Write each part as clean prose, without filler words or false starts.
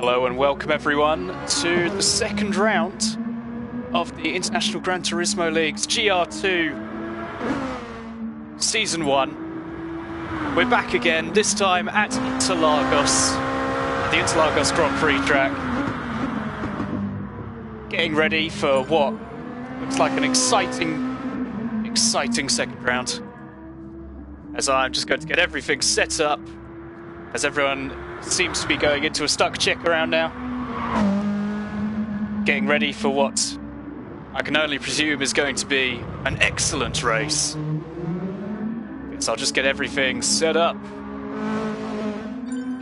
Hello and welcome everyone to the second round of the International Gran Turismo League's Gr.2 Season 1. We're back again, this time at Interlagos, the Interlagos Grand Prix track. Getting ready for what looks like an exciting second round. As I'm just going to get everything set up, as everyone seems to be going into a stuck check around now. Getting ready for what I can only presume is going to be an excellent race. Guess I'll just get everything set up,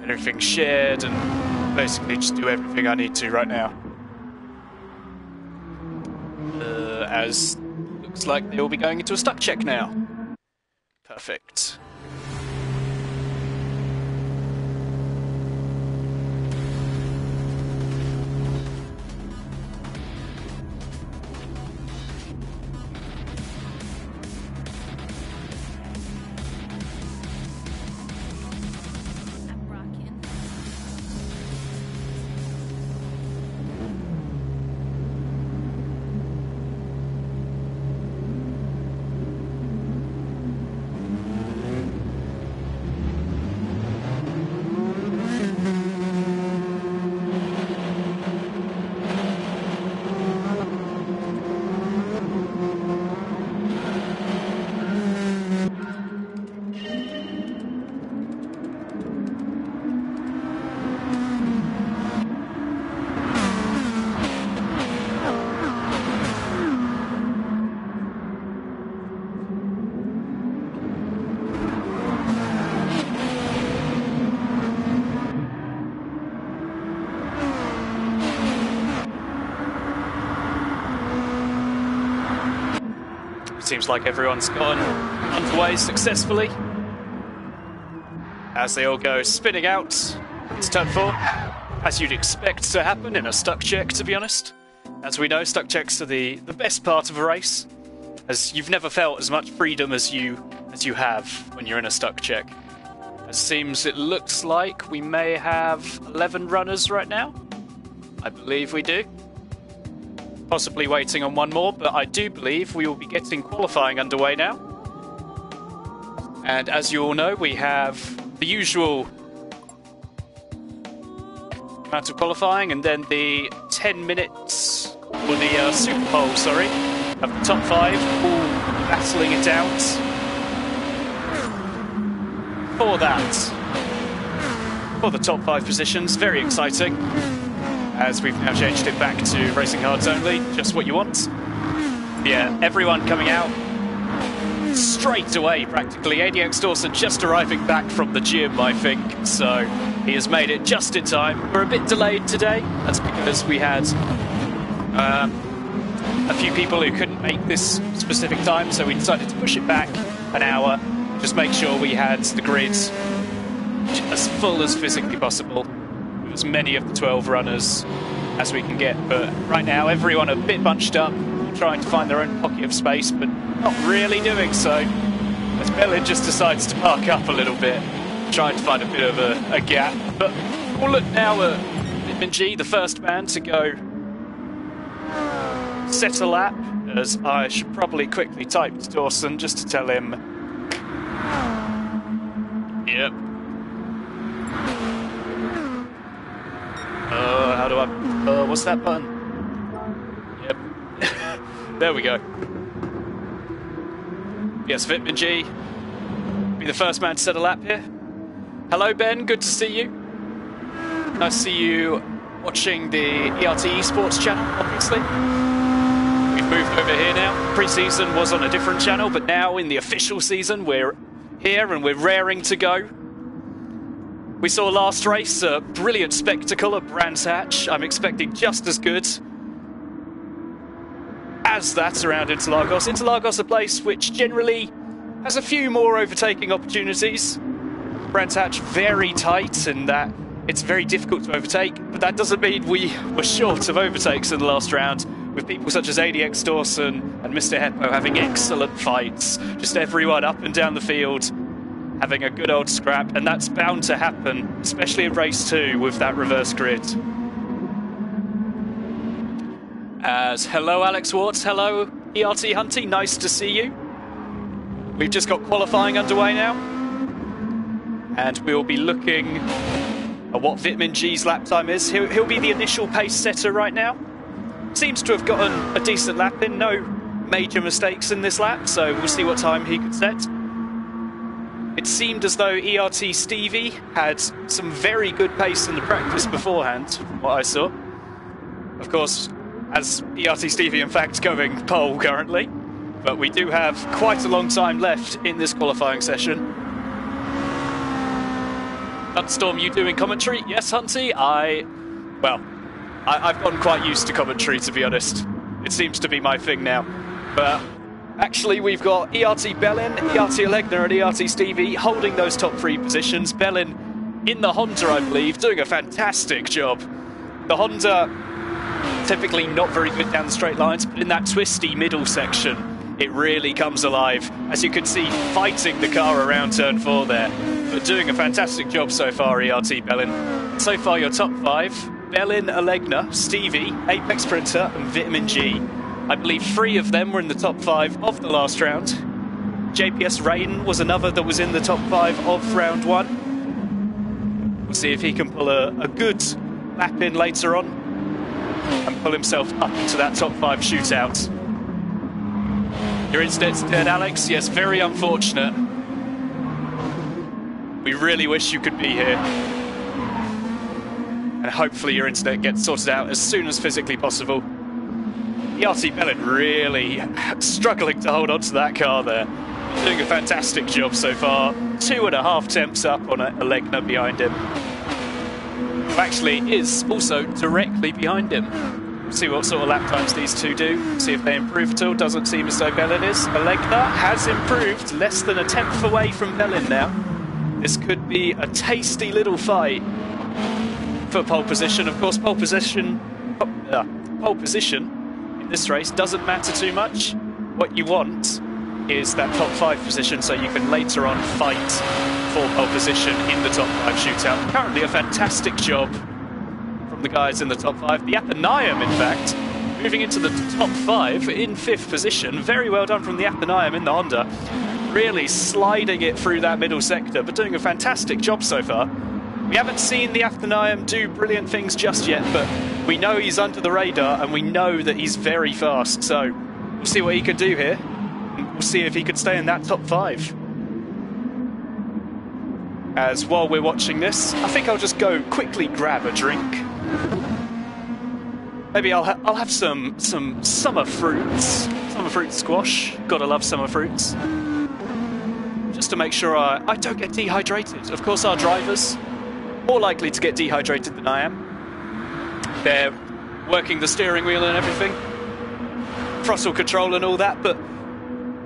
get everything shared, and basically just do everything I need to right now. As looks like they will be going into a stuck check now. Perfect. Seems like everyone's gone underway successfully as they all go spinning out. It's turn 4, as you'd expect to happen in a stuck check, to be honest. As we know, stuck checks are the best part of a race, as you've never felt as much freedom as you have when you're in a stuck check. It looks like we may have 11 runners right now. I believe we do. Possibly waiting on one more, but I do believe we will be getting qualifying underway now. And as you all know, we have the usual amount of qualifying and then the 10 minutes, or the Super Bowl, sorry, of the top 5, all battling it out for that. For the top 5 positions, very exciting. As we've now changed it back to racing cards only, just what you want. Yeah, everyone coming out straight away, practically. ADX Dawson just arriving back from the gym, I think, so he has made it just in time. We're a bit delayed today. That's because we had a few people who couldn't make this specific time, so we decided to push it back an hour, just make sure we had the grid as full as physically possible, as many of the 12 runners as we can get. But right now everyone a bit bunched up, trying to find their own pocket of space, but not really doing so, as Bellin just decides to park up a little bit, trying to find a bit of a gap. But we'll look now at G, the first man to go set a lap, as I should probably quickly type to Dawson just to tell him, yep. How do I... what's that button? Yep. There we go. Yes, Vitamin G. Be the first man to set a lap here. Hello, Ben. Good to see you. Nice to see you watching the ERT Esports channel, obviously. We've moved over here now. Pre-season was on a different channel, but now in the official season, we're here and we're raring to go. We saw last race, a brilliant spectacle at Brands Hatch. I'm expecting just as good as that around Interlagos. Interlagos, a place which generally has a few more overtaking opportunities. Brands Hatch very tight in that it's very difficult to overtake, but that doesn't mean we were short of overtakes in the last round, with people such as ADX Dawson and Mr. Heppo having excellent fights. Just everyone up and down the field having a good old scrap, and that's bound to happen, especially in race 2 with that reverse grid. As hello, Alex Warts. Hello, ERT Hunty. Nice to see you. We've just got qualifying underway now, and we'll be looking at what Vitamin G's lap time is. He'll be the initial pace setter right now. Seems to have gotten a decent lap in. No major mistakes in this lap, so we'll see what time he could set. It seemed as though ERT Stevie had some very good pace in the practice beforehand, from what I saw. Of course, as ERT Stevie in fact going pole currently, but we do have quite a long time left in this qualifying session. Thunderstorm, you doing commentary? Yes, Hunty. I've gotten quite used to commentary, to be honest. It seems to be my thing now. But actually, we've got ERT Bellin, ERT Alegna and ERT Stevie holding those top 3 positions. Bellin in the Honda, I believe, doing a fantastic job. The Honda, typically not very good down the straight lines, but in that twisty middle section, it really comes alive. As you can see, fighting the car around turn 4 there. But doing a fantastic job so far, ERT Bellin. So far, your top 5, Bellin, Alegna, Stevie, Apex Printer and Vitamin G. I believe 3 of them were in the top 5 of the last round. JPS Rain was another that was in the top 5 of round 1. We'll see if he can pull a good lap in later on and pull himself up into that top 5 shootout. Your internet's dead, Alex. Yes, very unfortunate. We really wish you could be here. And hopefully your internet gets sorted out as soon as physically possible. ERT Bellin really struggling to hold on to that car there. Doing a fantastic job so far. 2.5 temps up on Alegna behind him. Who actually is also directly behind him. See what sort of lap times these two do. See if they improve at all. Doesn't seem as though Bellin is. Alegna has improved. Less than a tenth away from Bellin now. This could be a tasty little fight for pole position. Of course, pole position in this race doesn't matter too much. What you want is that top 5 position, so you can later on fight for pole position in the top 5 shootout. Currently a fantastic job from the guys in the top 5. The Athenaeum, in fact, moving into the top 5 in 5th position. Very well done from the Athenaeum in the Honda. Really sliding it through that middle sector, but doing a fantastic job so far. We haven't seen the Athenaeum do brilliant things just yet, but we know he's under the radar and we know that he's very fast. So we'll see what he can do here. We'll see if he can stay in that top 5. As while we're watching this, I think I'll just go quickly grab a drink. Maybe I'll have some summer fruits. Summer fruit squash. Gotta love summer fruits. Just to make sure I don't get dehydrated. Of course, our drivers more likely to get dehydrated than I am. They're working the steering wheel and everything, throttle control and all that, but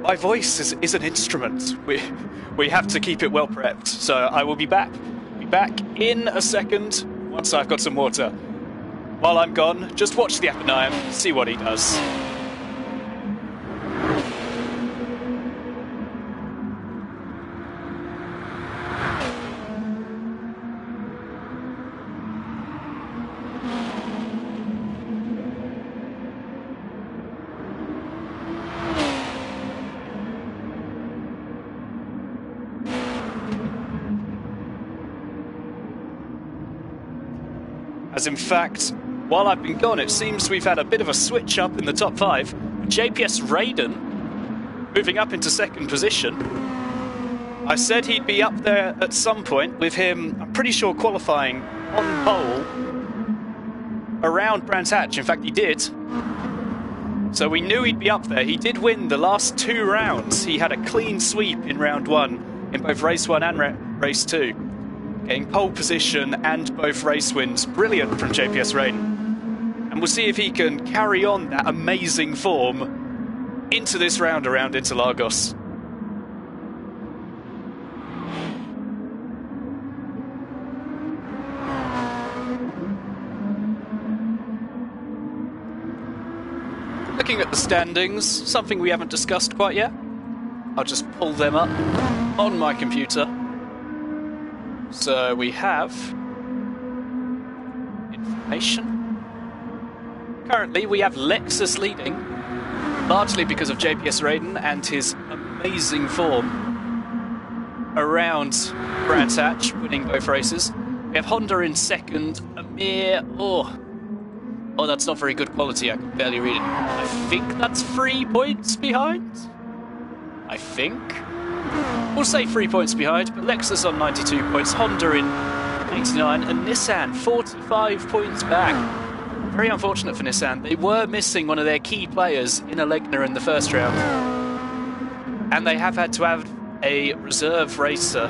my voice is an instrument. We have to keep it well prepped. So I will be back in a second once I've got some water. While I'm gone, just watch the Athenaeum, see what he does. As in fact, while I've been gone, it seems we've had a bit of a switch up in the top 5. JPS Raiden moving up into 2nd position. I said he'd be up there at some point with him, I'm pretty sure, qualifying on pole around Brands Hatch. In fact, he did. So we knew he'd be up there. He did win the last 2 rounds. He had a clean sweep in round 1 in both race 1 and race 2. Getting pole position and both race wins. Brilliant from JPS Rain. And we'll see if he can carry on that amazing form into this round around Interlagos. Looking at the standings, something we haven't discussed quite yet. I'll just pull them up on my computer. So we have information. Currently, we have Lexus leading, largely because of JPS Raiden and his amazing form around Brands Hatch, winning both races. We have Honda in second, Amir, oh, that's not very good quality, I can barely read it. I think that's 3 points behind? I think. We'll say 3 points behind, but Lexus on 92 points, Honda in 89, and Nissan 45 points back. Very unfortunate for Nissan. They were missing one of their key players in Alegna in the first round. And they have had to have a reserve racer.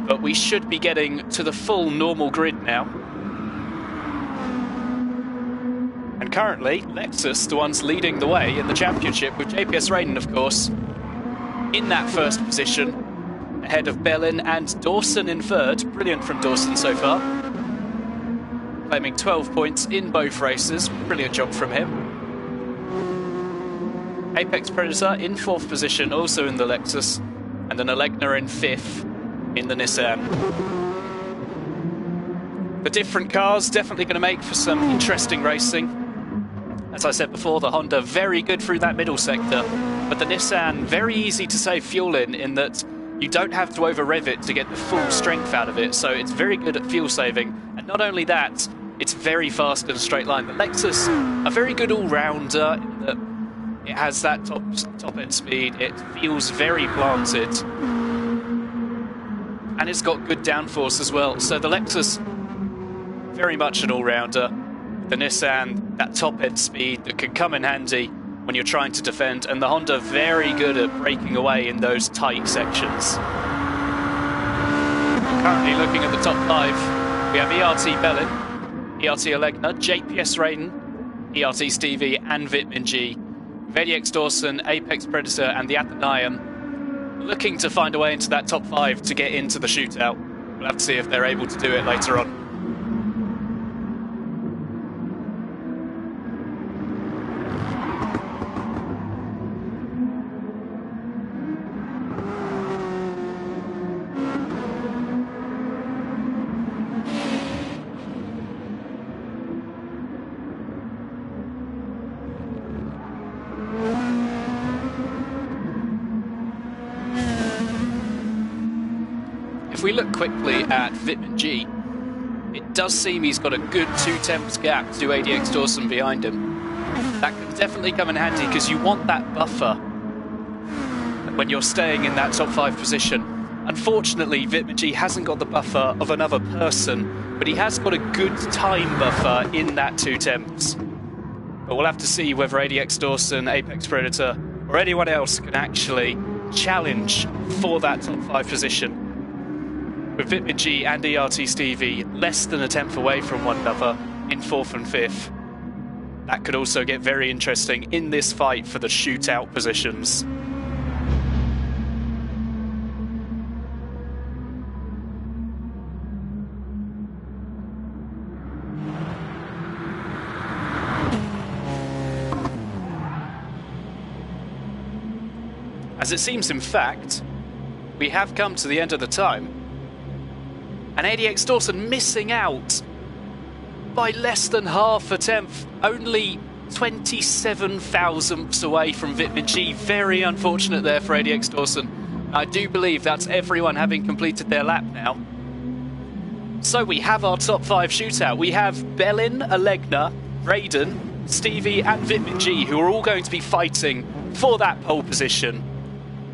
But we should be getting to the full normal grid now. And currently, Lexus, the ones leading the way in the championship, with JPS Raiden, of course, in that first position, ahead of Bellin and Dawson in third. Brilliant from Dawson so far. Claiming 12 points in both races. Brilliant job from him. Apex Predator in fourth position, also in the Lexus, and an Alegna in fifth in the Nissan. The different cars definitely going to make for some interesting racing. As I said before, the Honda very good through that middle sector, but the Nissan very easy to save fuel in that you don't have to over-rev it to get the full strength out of it, so it's very good at fuel saving. And not only that, it's very fast in a straight line. The Lexus, a very good all-rounder in that it has that top end speed, it feels very planted, and it's got good downforce as well. So the Lexus, very much an all-rounder. The Nissan, that top end speed that can come in handy when you're trying to defend, and the Honda very good at breaking away in those tight sections. Currently looking at the top five, we have ERT Bellin, ERT Alegna, JPS Raiden, ERT Stevie and Vitmin G. VDX Dawson, Apex Predator and the Athenaeum looking to find a way into that top five to get into the shootout. We'll have to see if they're able to do it later on. If we look quickly at Vitmin G, it does seem he's got a good 2 tenths gap to ADX Dawson behind him. That can definitely come in handy because you want that buffer when you're staying in that top 5 position. Unfortunately, Vitmin G hasn't got the buffer of another person, but he has got a good time buffer in that 2 tenths. But we'll have to see whether ADX Dawson, Apex Predator, or anyone else can actually challenge for that top 5 position. With Vitmin G and ERT Stevie less than a tenth away from one another in 4th and 5th. That could also get very interesting in this fight for the shootout positions. As it seems, in fact, we have come to the end of the time. And ADX Dawson missing out by less than half a tenth, only 27 thousandths away from Vitmin G. Very unfortunate there for ADX Dawson. I do believe that's everyone having completed their lap now. So we have our top 5 shootout. We have Bellin, Alegna, Raiden, Stevie and Vitmin G, who are all going to be fighting for that pole position.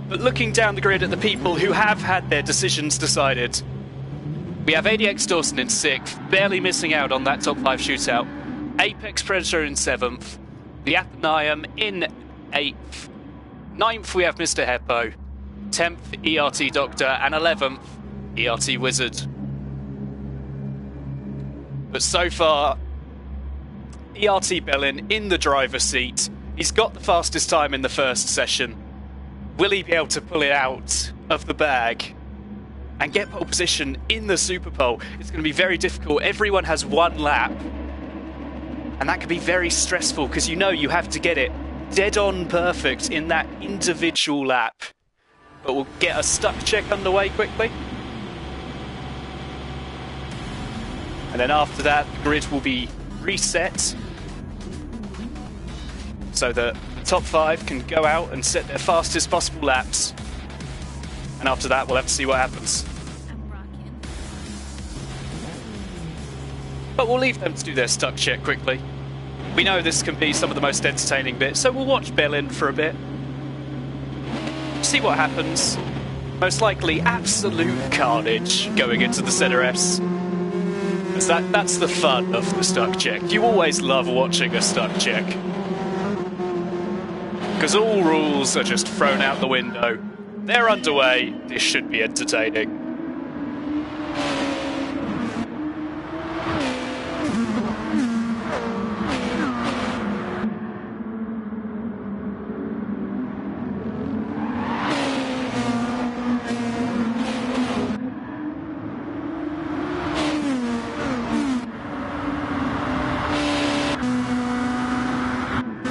But looking down the grid at the people who have had their decisions decided, we have ADX Dawson in 6th, barely missing out on that top 5 shootout. Apex Predator in 7th, the Athenaeum in 8th. 9th we have Mr. Heppo, 10th ERT Doctor, and 11th ERT Wizard. But so far, ERT Bellin in the driver's seat. He's got the fastest time in the first session. Will he be able to pull it out of the bag and get pole position in the Super Pole? It's going to be very difficult. Everyone has one lap, and that could be very stressful because you know you have to get it dead on perfect in that individual lap. But we'll get a stuck check underway quickly. And then after that, the grid will be reset so that the top 5 can go out and set their fastest possible laps. And after that, we'll have to see what happens. But we'll leave them to do their stuck check quickly. We know this can be some of the most entertaining bits, so we'll watch Berlin for a bit. See what happens. Most likely absolute carnage going into the Center S. That's the fun of the stuck check. You always love watching a stuck check. Because all rules are just thrown out the window. They're underway. This should be entertaining.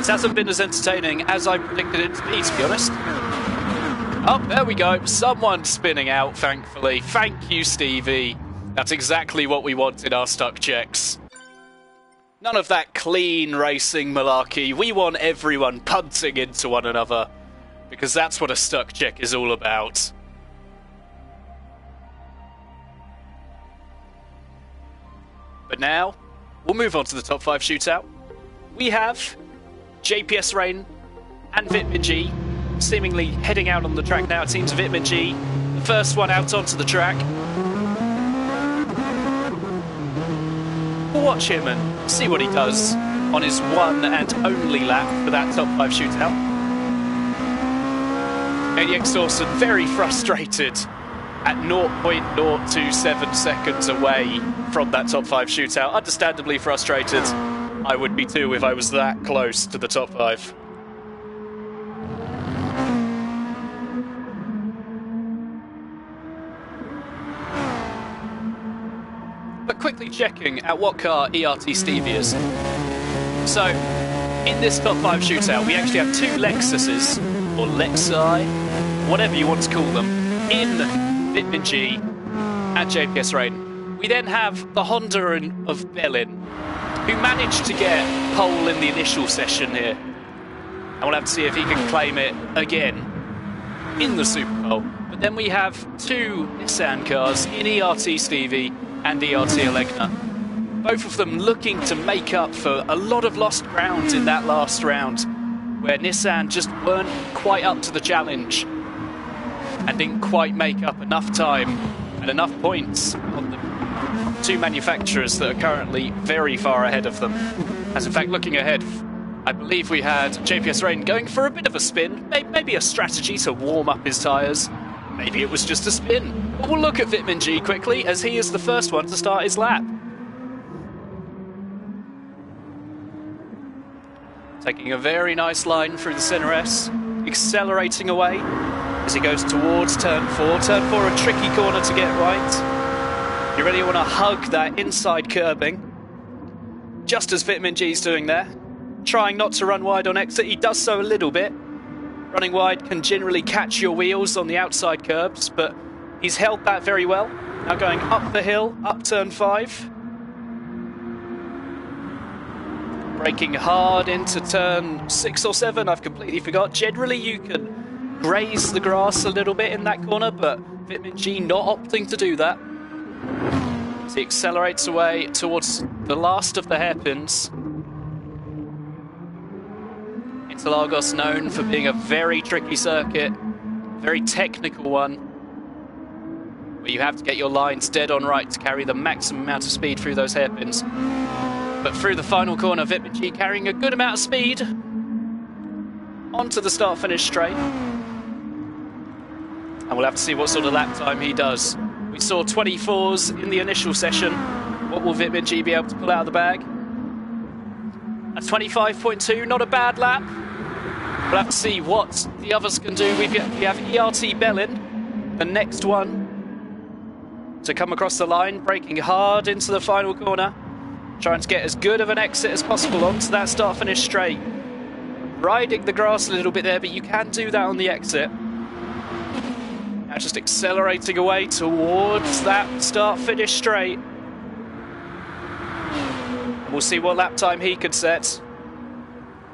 It hasn't been as entertaining as I predicted it to be honest. Oh, there we go. Someone's spinning out, thankfully. Thank you, Stevie. That's exactly what we want in our stuck checks. None of that clean racing malarkey. We want everyone punting into one another, because that's what a stuck check is all about. But now, we'll move on to the top 5 shootout. We have JPS Rain and Vitmin G seemingly heading out on the track now. It seems Vitmin G, the first one out onto the track. We'll watch him and see what he does on his one and only lap for that top 5 shootout. ADX Dawson very frustrated at 0.027 seconds away from that top 5 shootout. Understandably frustrated. I would be too if I was that close to the top 5. But quickly checking at what car ERT Stevie is. So, in this top 5 shootout, we actually have 2 Lexuses, or Lexi, whatever you want to call them, in Vitmin G and JPS Rain. We then have the Honda of Berlin, who managed to get pole in the initial session here. And we'll have to see if he can claim it again in the Super Bowl. But then we have 2 Nissan cars in ERT Stevie and ERT Alegna. Both of them looking to make up for a lot of lost ground in that last round, where Nissan just weren't quite up to the challenge and didn't quite make up enough time and enough points on the 2 manufacturers that are currently very far ahead of them. As in fact, looking ahead, I believe we had JPS Rain going for a bit of a spin, maybe a strategy to warm up his tyres. Maybe it was just a spin. But we'll look at Vitmin G quickly, as he is the first one to start his lap. Taking a very nice line through the Center S, accelerating away as he goes towards turn 4. Turn 4, a tricky corner to get right. You really want to hug that inside curbing, just as Vitmin G's doing there. Trying not to run wide on exit, he does so a little bit. Running wide can generally catch your wheels on the outside curbs, but he's held that very well. Now going up the hill, up turn 5. Braking hard into turn 6 or 7, I've completely forgot. Generally you can graze the grass a little bit in that corner, but Vitmin G not opting to do that. So he accelerates away towards the last of the hairpins. Interlagos known for being a very tricky circuit, very technical one, where you have to get your lines dead on right to carry the maximum amount of speed through those hairpins. But through the final corner, Vitmin G carrying a good amount of speed onto the start-finish straight. And we'll have to see what sort of lap time he does. We saw 24s in the initial session. What will Vitmin G be able to pull out of the bag? A 25.2, not a bad lap. We'll have to see what the others can do. We have ERT Berlin, the next one to come across the line, braking hard into the final corner, trying to get as good of an exit as possible onto that start-finish straight. Riding the grass a little bit there, but you can do that on the exit. Now just accelerating away towards that start-finish straight. We'll see what lap time he can set.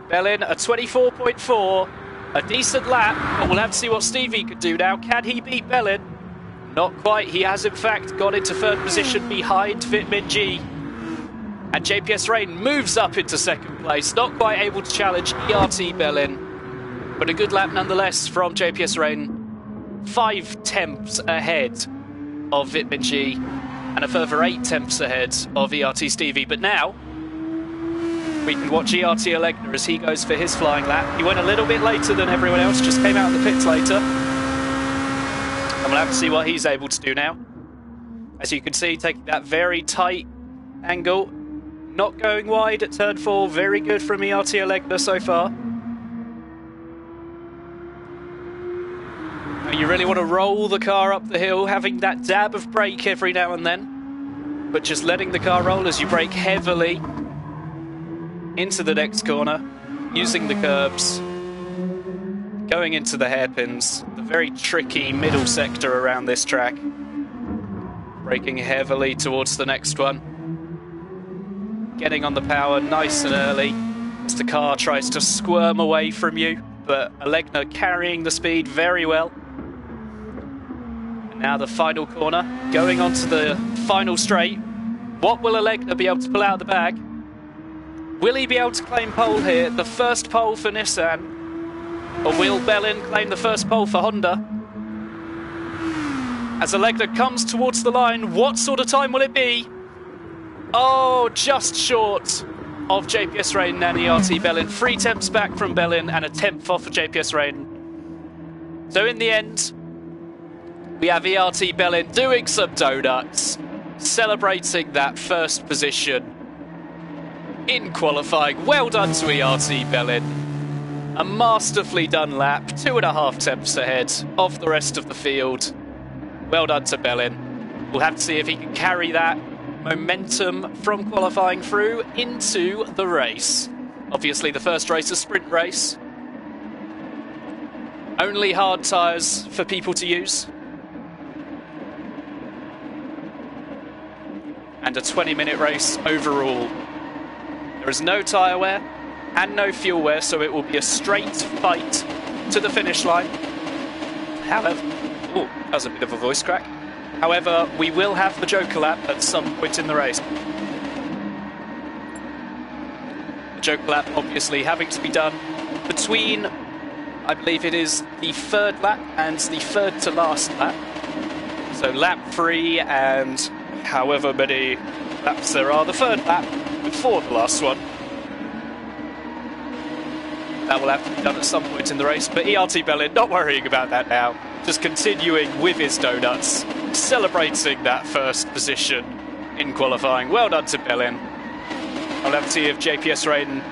Bellin, a 24.4, a decent lap, but we'll have to see what Stevie could do now. Can he beat Bellin? Not quite. He has, in fact, got into third position behind Vitmin G. And JPS Rain moves up into second place, not quite able to challenge ERT Bellin, but a good lap nonetheless from JPS Rain. 5 tenths ahead of Vitmin G, and a further 8 tenths ahead of ERT Stevie. But now we can watch ERT Alegna as he goes for his flying lap. He went a little bit later than everyone else, just came out of the pits later. And we'll have to see what he's able to do now. As you can see, taking that very tight angle, not going wide at turn 4. Very good from ERT Alegna so far. You really want to roll the car up the hill, having that dab of brake every now and then, but just letting the car roll as you brake heavily into the next corner, using the curbs, going into the hairpins, the very tricky middle sector around this track, braking heavily towards the next one, getting on the power nice and early as the car tries to squirm away from you, but Alegna carrying the speed very well. And now the final corner, going onto the final straight. What will Alegna be able to pull out of the bag? Will he be able to claim pole here? The first pole for Nissan? Or will Bellin claim the first pole for Honda? As Alegna comes towards the line, what sort of time will it be? Oh, just short of JPS Rain and ERT Bellin. 3 tenths back from Bellin and a 10th off of JPS Rain. So in the end, we have ERT Bellin doing some donuts, celebrating that first position in qualifying. Well done to ERT Bellin. A masterfully done lap, 2.5 tenths ahead of the rest of the field. Well done to Bellin. We'll have to see if he can carry that momentum from qualifying through into the race. Obviously the first race, a sprint race. Only hard tyres for people to use. And a 20-minute race overall. There is no tyre wear and no fuel wear, so it will be a straight fight to the finish line. However, oh, that was a bit of a voice crack. However, we will have the Joker lap at some point in the race. The Joker lap obviously having to be done between, I believe it is the 3rd lap and the 3rd to last lap. So lap 3 and however many laps there are, the 3rd lap before the last one. That will have to be done at some point in the race, but ERT Bellin not worrying about that now, just continuing with his donuts, celebrating that first position in qualifying. Well done to Bellin. I'll have to see if JPS Rain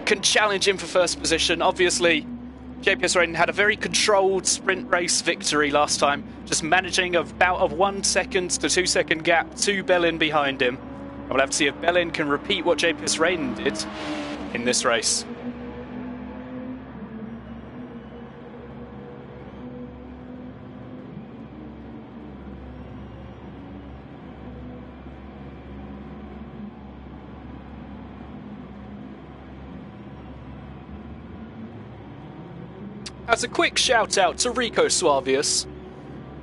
can challenge him for first position. Obviously, JPS Rain had a very controlled sprint race victory last time, just managing about a 1 second to 2 second gap to Bellin behind him. We'll have to see if Bellin can repeat what JPS Rain did in this race. As a quick shout out to Rico Suavius,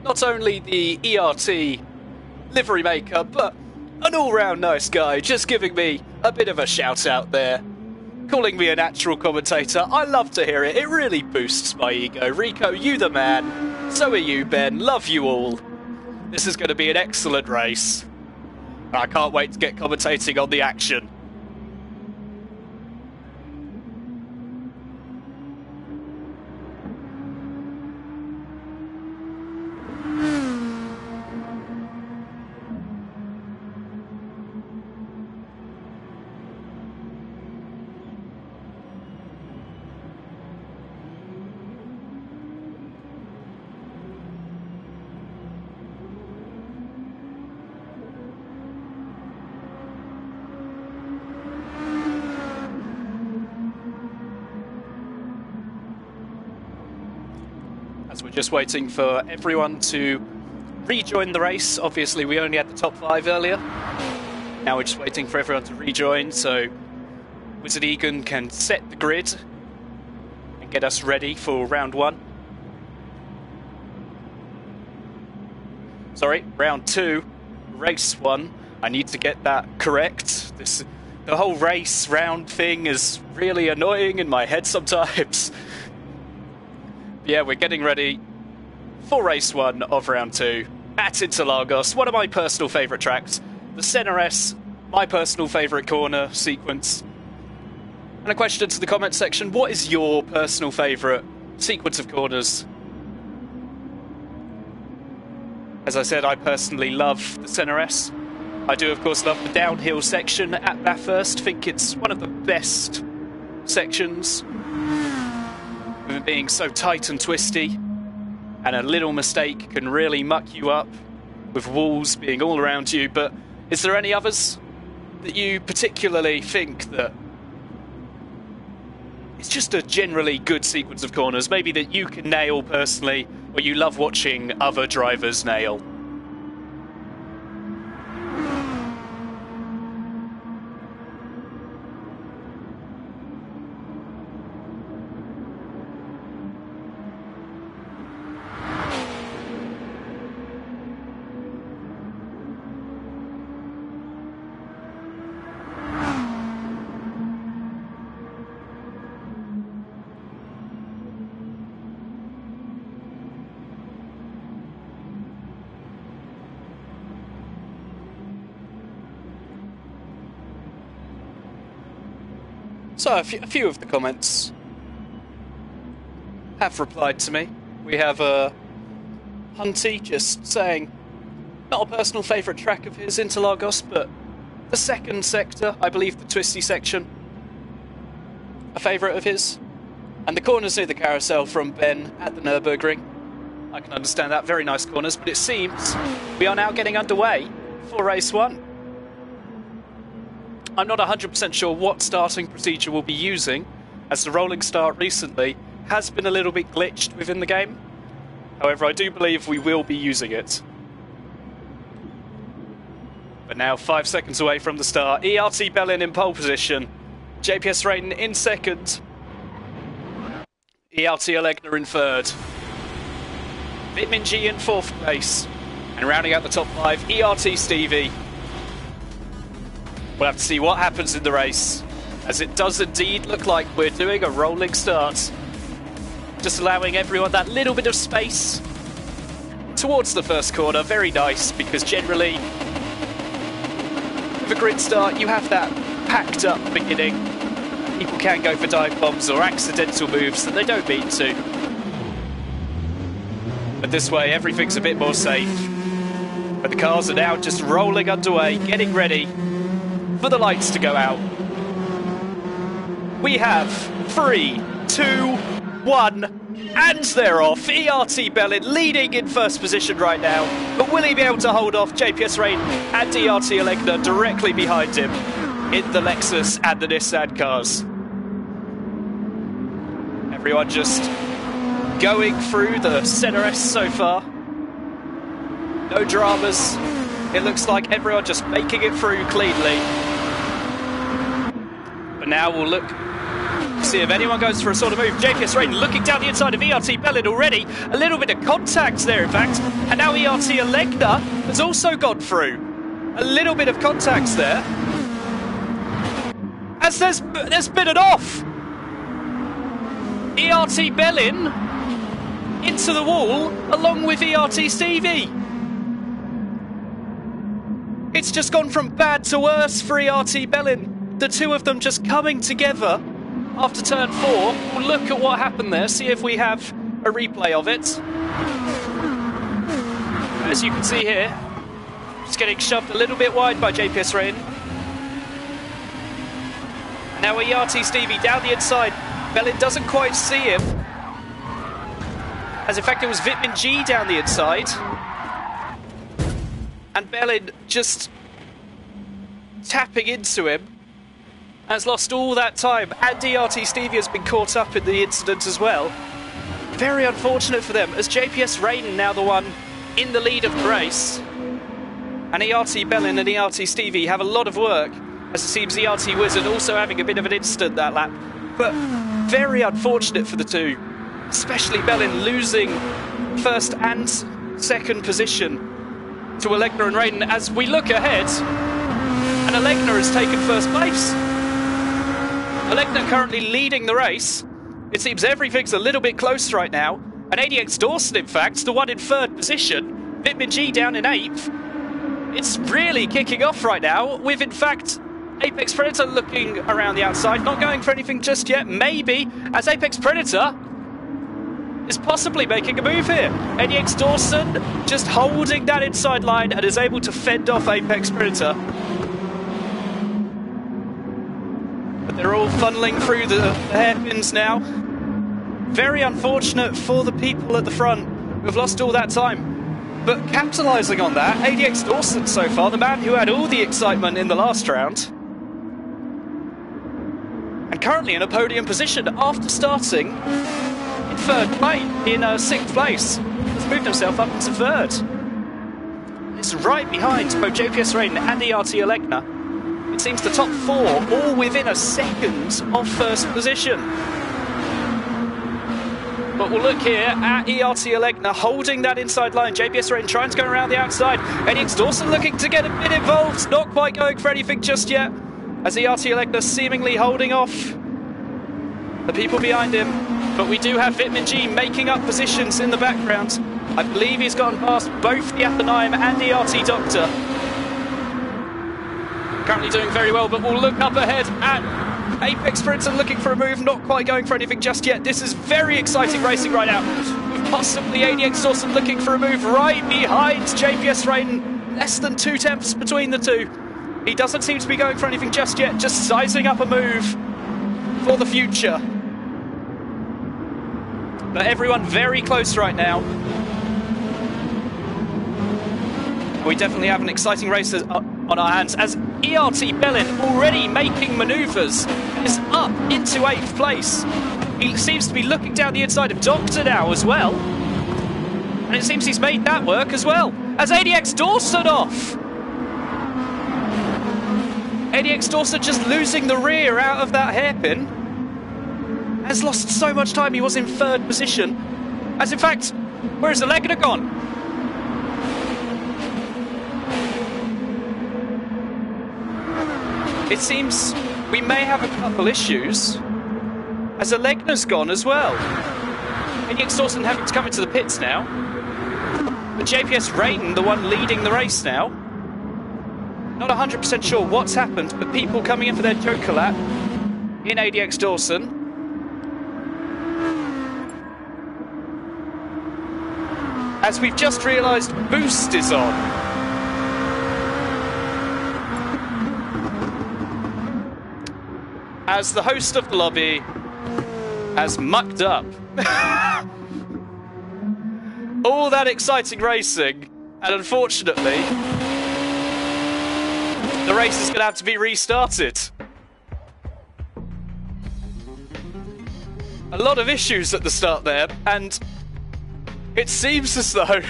not only the ERT livery maker, but an all-round nice guy, just giving me a bit of a shout out there, calling me a natural commentator. I love to hear it, it really boosts my ego. Rico, you the man, so are you Ben, love you all. This is going to be an excellent race. I can't wait to get commentating on the action. As we're just waiting for everyone to rejoin the race. Obviously, we only had the top 5 earlier. Now we're just waiting for everyone to rejoin, so Wizard Egan can set the grid and get us ready for round 1. Sorry, round 2, race 1. I need to get that correct. The whole race round thing is really annoying in my head sometimes. Yeah, we're getting ready for race 1 of round 2 at Interlagos, one of my personal favourite tracks. The Senna S, my personal favourite corner sequence. And a question to the comment section, what is your personal favourite sequence of corners? As I said, I personally love the Senna S. I do, of course, love the downhill section at Bathurst. I think it's one of the best sections, with it being so tight and twisty, and a little mistake can really muck you up, with walls being all around you. But is there any others that you particularly think that it's just a generally good sequence of corners, maybe that you can nail personally, or you love watching other drivers nail? So a few of the comments have replied to me. We have Hunty just saying, not a personal favourite track of his, Interlagos, but the second sector, I believe the twisty section, a favourite of his. And the corners near the carousel from Ben at the Nürburgring. I can understand that, very nice corners, but it seems we are now getting underway for race 1. I'm not 100% sure what starting procedure we'll be using, as the rolling start recently has been a little bit glitched within the game. However, I do believe we will be using it. But now 5 seconds away from the start, ERT Bellin in pole position, JPS Rayton in second, ERT Alegna in third, Vitmin G in fourth place, and rounding out the top 5, ERT Stevie. We'll have to see what happens in the race, as it does indeed look like we're doing a rolling start. Just allowing everyone that little bit of space towards the first corner. Very nice, because generally with a grid start you have that packed up beginning. People can go for dive bombs or accidental moves that they don't mean to. But this way everything's a bit more safe. But the cars are now just rolling underway, getting ready for the lights to go out. We have 3, 2, 1, and they're off. ERT Bellin leading in first position right now, but will he be able to hold off JPS Rain and ERT Alegna directly behind him in the Lexus and the Nissan cars? Everyone just going through the Senna S so far. No dramas. It looks like everyone just making it through cleanly. But now we'll look, see if anyone goes for a sort of move. JPS Rain looking down the inside of ERT Bellin already. A little bit of contact there, in fact. And now ERT Alegna has also gone through. A little bit of contacts there. As there's been an off. ERT Bellin into the wall, along with ERT Stevie. It's just gone from bad to worse for ERT Bellin. The two of them just coming together after turn 4. We'll look at what happened there, see if we have a replay of it. As you can see here, just getting shoved a little bit wide by JPS Rain. Now ERT Stevie down the inside. Bellin doesn't quite see him. As in fact it was Vitmin G down the inside. And Bellin just tapping into him. Has lost all that time, and ERT Stevie has been caught up in the incident as well. Very unfortunate for them, as JPS Rain now the one in the lead of the race. And ERT Bellin and ERT Stevie have a lot of work as it seems ERT Wizard also having a bit of an instant that lap. But very unfortunate for the two, especially Bellin losing first and second position to Alegna and Raiden as we look ahead, and Alegna has taken first place. Alegna currently leading the race. It seems everything's a little bit close right now, and ADX Dawson, in fact, the one in third position, Vitamin G down in 8th. It's really kicking off right now, with, in fact, Apex Predator looking around the outside, not going for anything just yet, maybe, as Apex Predator is possibly making a move here. ADX Dawson just holding that inside line and is able to fend off Apex Predator. But they're all funneling through the hairpins now. Very unfortunate for the people at the front who have lost all that time. But capitalising on that, ADX Dawson so far, the man who had all the excitement in the last round, and currently in a podium position after starting in third place, in 6th place. Has moved himself up into third. It's right behind both JPS Raiden and ERT Alegna. It seems the top 4 all within a second of first position. But we'll look here at ERT Alegna holding that inside line. JPS Raiden trying to go around the outside. ADX Dawson looking to get a bit involved. Not quite going for anything just yet, as ERT Alegna seemingly holding off the people behind him. But we do have Vitamin G making up positions in the background. I believe he's gone past both the Athenaeum and the ERT Doctor. Currently doing very well, but we'll look up ahead at Apex Predator looking for a move, not quite going for anything just yet. This is very exciting racing right now, with possibly ADX Dawson looking for a move right behind JPS Raiden. Less than 2 tenths between the two. He doesn't seem to be going for anything just yet, just sizing up a move for the future. But everyone very close right now. We definitely have an exciting race on our hands, as ERT Bellin, already making manoeuvres, is up into 8th place. He seems to be looking down the inside of Doctor now as well. And it seems he's made that work as well, as ADX Dawson off. ADX Dawson just losing the rear out of that hairpin. Has lost so much time. He was in third position. As in fact, where's Alegna gone? It seems we may have a couple issues, as Alegna's gone as well. ADX Dawson having to come into the pits now. But JPS Raiden, the one leading the race now. Not 100% sure what's happened, but people coming in for their Joker lap in ADX Dawson. As we've just realised, Boost is on. As the host of the lobby has mucked up all that exciting racing, and unfortunately, the race is going to have to be restarted. A lot of issues at the start there, and it seems as though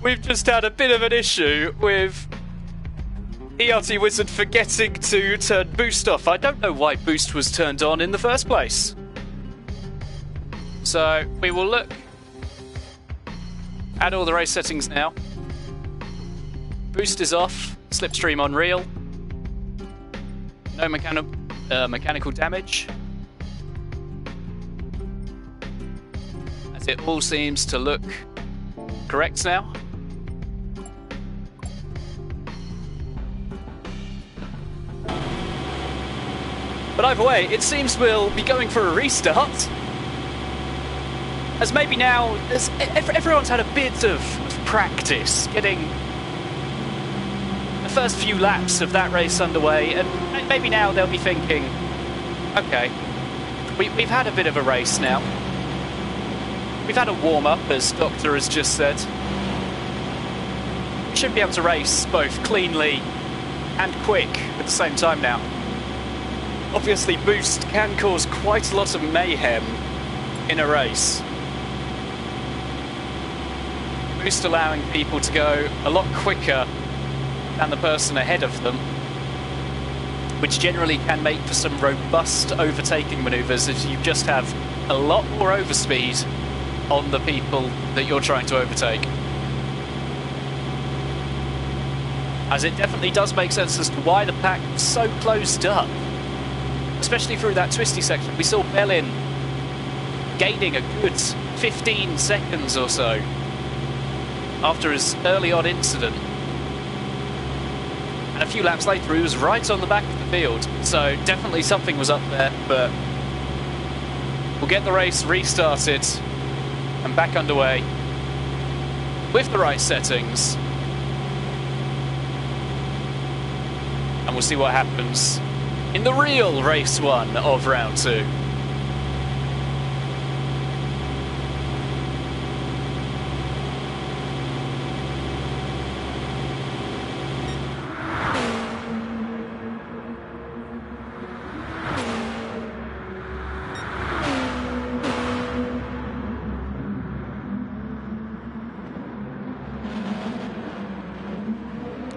we've just had a bit of an issue with ERT Wizard forgetting to turn Boost off. I don't know why Boost was turned on in the first place. So we will look at all the race settings now. Boost is off, slipstream on real, no mechanical damage. As it all seems to look correct now. But either way, it seems we'll be going for a restart. As maybe now, as everyone's had a bit of practice getting the first few laps of that race underway, and maybe now they'll be thinking, okay, we've had a bit of a race now. We've had a warm-up, as Doctor has just said. We should be able to race both cleanly and quick at the same time now. Obviously, Boost can cause quite a lot of mayhem in a race. Boost allowing people to go a lot quicker than the person ahead of them. which generally can make for some robust overtaking manoeuvres as you just have a lot more overspeed on the people that you're trying to overtake. As it definitely does make sense as to why the pack was so closed up, especially through that twisty section. We saw Bellin gaining a good 15 seconds or so after his early on incident. And a few laps later, he was right on the back of the field. So definitely something was up there, but we'll get the race restarted and back underway with the right settings. And we'll see what happens in the real race 1 of round 2.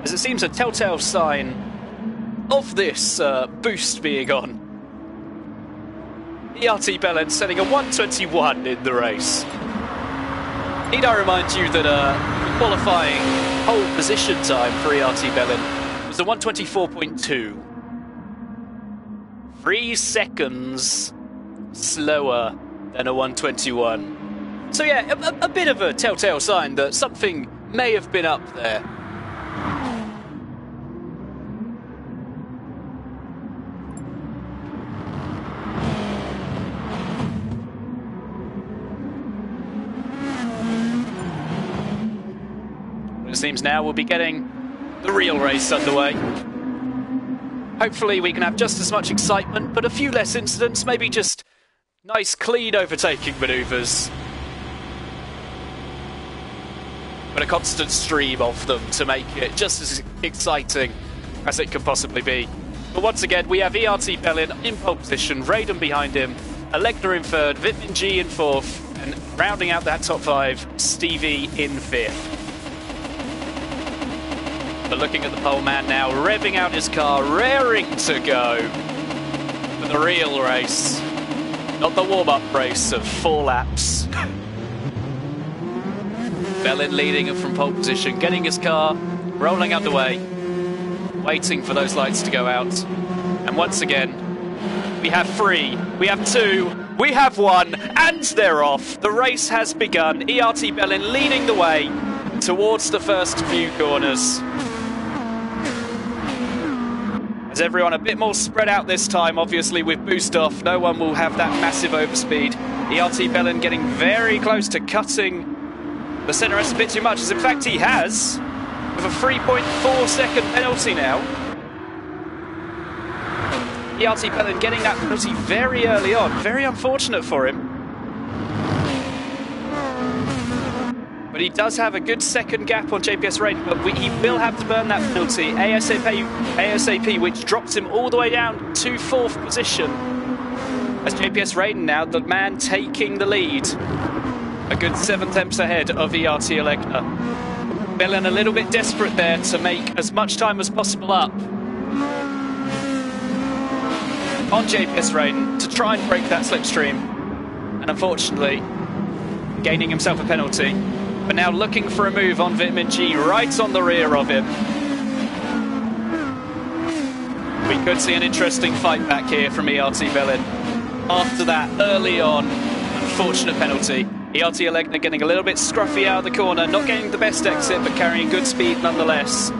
As it seems a telltale sign of this boost being on. ERT Bellin setting a 1:21 in the race. Need I remind you that the qualifying pole position time for ERT Bellin was a 1:24.2. 3 seconds slower than a 1:21. So yeah, a bit of a telltale sign that something may have been up there. It seems now we'll be getting the real race underway. Hopefully we can have just as much excitement, but a few less incidents, maybe just nice clean overtaking manoeuvres. But a constant stream of them to make it just as exciting as it can possibly be. But once again, we have ERT Bellin in pole position, Raiden behind him, Elegna in third, Vitmin G in fourth, and rounding out that top 5, Stevie in 5th. But looking at the pole man now, revving out his car, raring to go for the real race. Not the warm-up race of 4 laps. Bellin leading from pole position, getting his car, rolling underway, waiting for those lights to go out. And once again, we have 3, we have 2, we have 1, and they're off. The race has begun. ERT Bellin leading the way towards the first few corners. As everyone a bit more spread out this time, obviously with boost off, no one will have that massive overspeed. ERT Bellin getting very close to cutting the centre rest a bit too much, as in fact he has, with a 3.4 second penalty now. ERT Bellin getting that penalty very early on, very unfortunate for him. But he does have a good second gap on JPS Raiden, but he will have to burn that penalty ASAP, which drops him all the way down to 4th position. As JPS Raiden now, the man taking the lead. A good 7 tenths ahead of ERT Elegna. Bellin a little bit desperate there to make as much time as possible up on JPS Raiden to try and break that slipstream. And unfortunately, gaining himself a penalty. But now looking for a move on Vitmin G, right on the rear of him. We could see an interesting fight back here from ERT Bellin after that early on unfortunate penalty. ERT Elegna getting a little bit scruffy out of the corner, not getting the best exit, but carrying good speed nonetheless.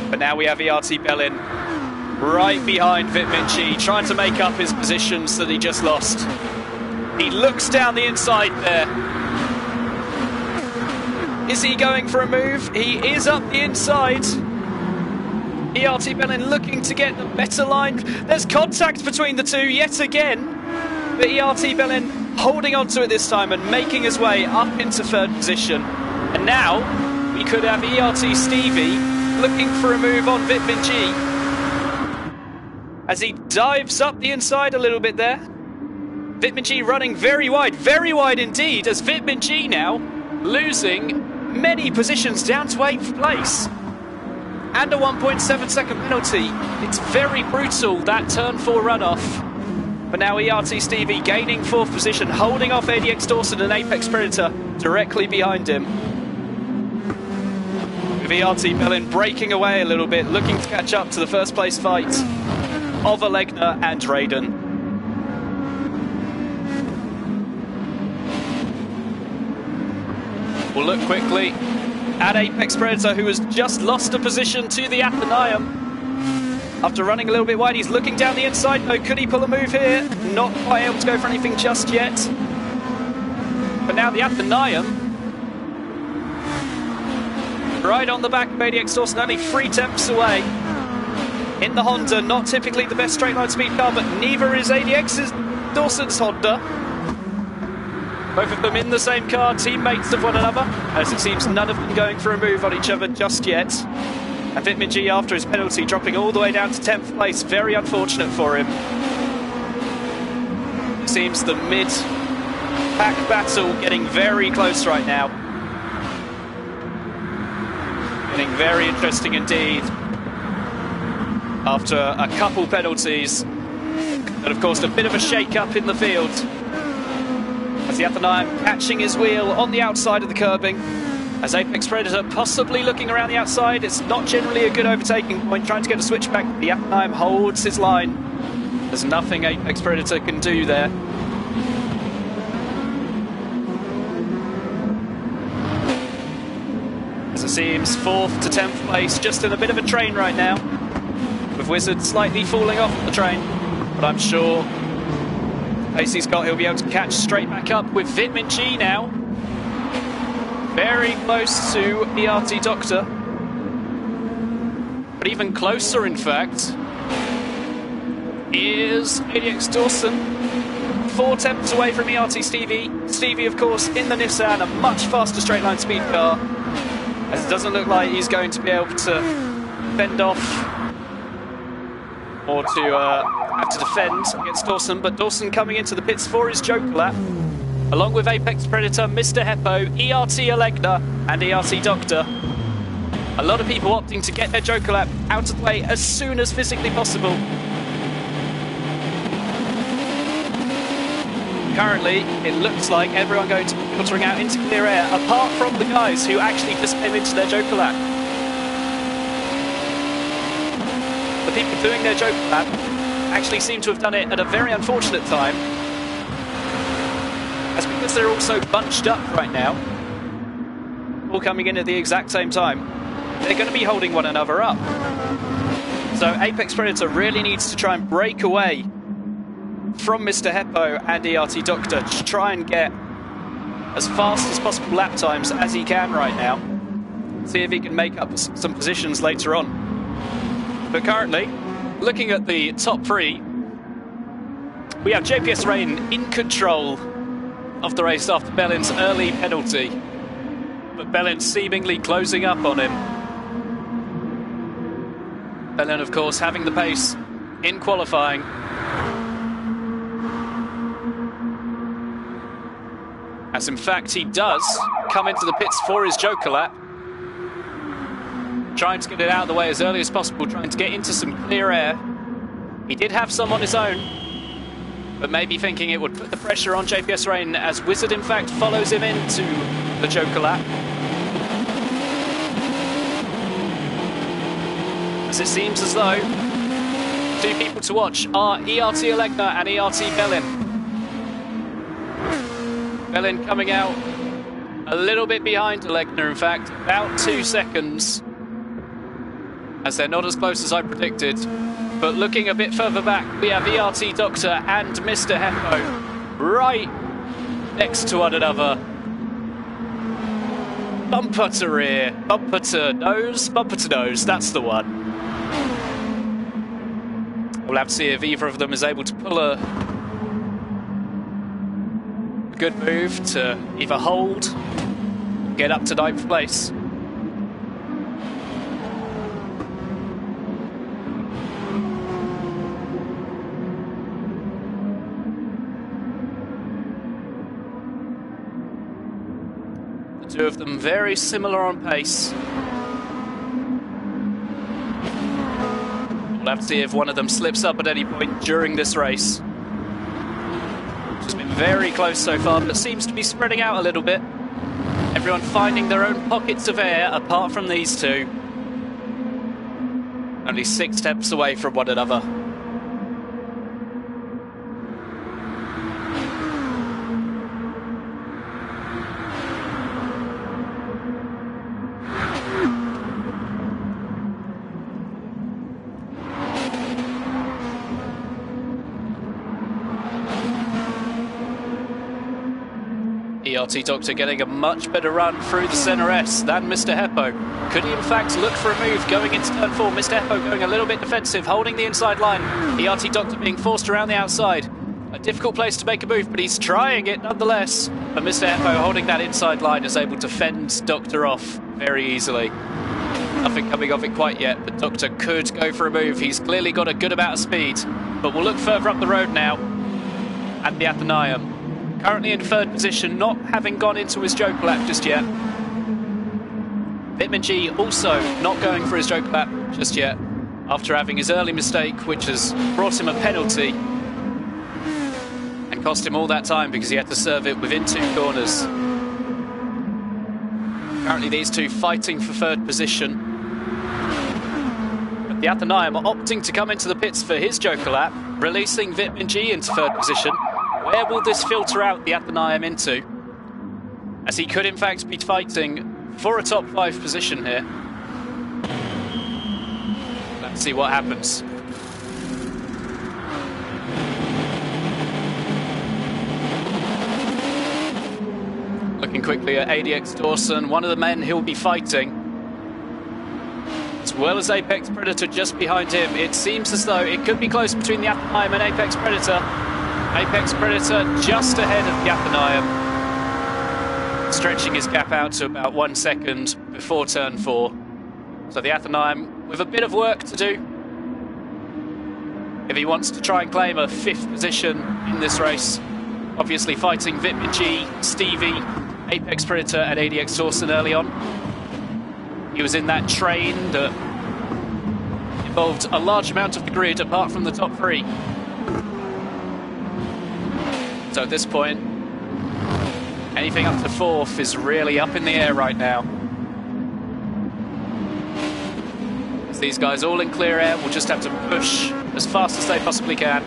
But now we have ERT Bellin right behind Vitmin G, trying to make up his positions that he just lost. He looks down the inside there. Is he going for a move? He is up the inside. ERT Bellin looking to get the better line. There's contact between the two yet again. But ERT Bellin holding on to it this time and making his way up into 3rd position. And now we could have ERT Stevie looking for a move on Vitmin G as he dives up the inside a little bit there. Vitmin G running very wide indeed, as Vitmin G now losing many positions down to 8th place. and a 1.7 second penalty. It's very brutal, that turn 4 runoff. But now ERT Stevie gaining 4th position, holding off ADX Dawson and Apex Predator directly behind him. With ERT Bellin breaking away a little bit, looking to catch up to the first place fight of Alegna and Raiden. We'll look quickly at Apex Predator, who has just lost a position to the Athenaeum. After running a little bit wide, he's looking down the inside. Oh, could he pull a move here? Not quite able to go for anything just yet. But now the Athenaeum, right on the back of ADX Dawson, only 3 tenths away. In the Honda, not typically the best straight line speed car, but neither is ADX's Dawson's Honda. Both of them in the same car, teammates of one another, as it seems none of them going for a move on each other just yet. And Vitmin G, after his penalty, dropping all the way down to 10th place. Very unfortunate for him. It seems the mid-pack battle getting very close right now. Getting very interesting indeed. After a couple penalties. And of course, a bit of a shake-up in the field. As the Athenaeum catching his wheel on the outside of the curbing. As Apex Predator possibly looking around the outside, it's not generally a good overtaking point, trying to get a switchback. The Athenaeum holds his line. There's nothing Apex Predator can do there. As it seems, 4th to 10th place, just in a bit of a train right now. With Wizard slightly falling off the train, but I'm sure AC Scott he'll be able to catch straight back up with Vitmin G now. Very close to ERT Doctor. But even closer, in fact, is ADX Dawson. 4 tenths away from ERT Stevie. Stevie, of course, in the Nissan, a much faster straight line speed car. As it doesn't look like he's going to be able to fend off or to have to defend against Dawson. But Dawson coming into the pits for his Joker lap, along with Apex Predator, Mr. Heppo, ERT Alegna, and ERT Doctor. A lot of people opting to get their Joker lap out of the way as soon as physically possible. Currently, it looks like everyone going to be filtering out into clear air, apart from the guys who actually just came into their Joker lap. The people doing their Joker lap actually seem to have done it at a very unfortunate time. That's because they're all so bunched up right now, all coming in at the exact same time. They're going to be holding one another up. So Apex Predator really needs to try and break away from Mr. Heppo and ERT Doctor to try and get as fast as possible lap times as he can right now. See if he can make up some positions later on. But currently, looking at the top 3, we have JPS Rain in control of the race after Bellin's early penalty, but Bellin seemingly closing up on him. Bellin, of course, having the pace in qualifying. As in fact he does come into the pits for his Joker lap, trying to get it out of the way as early as possible, trying to get into some clear air. He did have some on his own, but maybe thinking it would put the pressure on JPS Rain, as Wizard in fact follows him into the Joker lap. As it seems as though 2 people to watch are ERT Alegna and ERT Bellin. Bellin coming out a little bit behind Alegna, in fact, about 2 seconds, as they're not as close as I predicted. But looking a bit further back, we have ERT Doctor and Mr. Heppo right next to one another. Bumper to rear, bumper to nose, that's the one. We'll have to see if either of them is able to pull a good move to either hold, get up to 9th place. The 2 of them very similar on pace. We'll have to see if one of them slips up at any point during this race. It's been very close so far, but it seems to be spreading out a little bit. Everyone finding their own pockets of air, apart from these two. Only 6 steps away from one another. ERT Doctor getting a much better run through the Senna S than Mr. Heppo. Could he in fact look for a move going into turn 4? Mr. Heppo going a little bit defensive, holding the inside line. ERT Doctor being forced around the outside. A difficult place to make a move, but he's trying it nonetheless. But Mr. Heppo holding that inside line is able to fend Doctor off very easily. Nothing coming of it quite yet, but Doctor could go for a move. He's clearly got a good amount of speed. But we'll look further up the road now at the Athenaeum. Currently in 3rd position, not having gone into his joke lap just yet. Vitamin G also not going for his joke lap just yet, after having his early mistake, which has brought him a penalty and cost him all that time because he had to serve it within 2 corners. Currently these two fighting for 3rd position. But the Athenaeum are opting to come into the pits for his joker lap, releasing Vitamin G into 3rd position. Where will this filter out the Athenaeum into? As he could in fact be fighting for a top 5 position here. Let's see what happens. Looking quickly at ADX Dawson, one of the men he'll be fighting. As well as Apex Predator just behind him. It seems as though it could be close between the Athenaeum and Apex Predator. Apex Predator just ahead of the Athenaeum, stretching his gap out to about 1 second before turn 4. So the Athenaeum with a bit of work to do if he wants to try and claim a 5th position in this race. Obviously fighting Vitamin G, Stevie, Apex Predator and ADX Dawson early on. He was in that train that involved a large amount of the grid apart from the top 3. So at this point, anything up to 4th is really up in the air right now. As these guys all in clear air will just have to push as fast as they possibly can.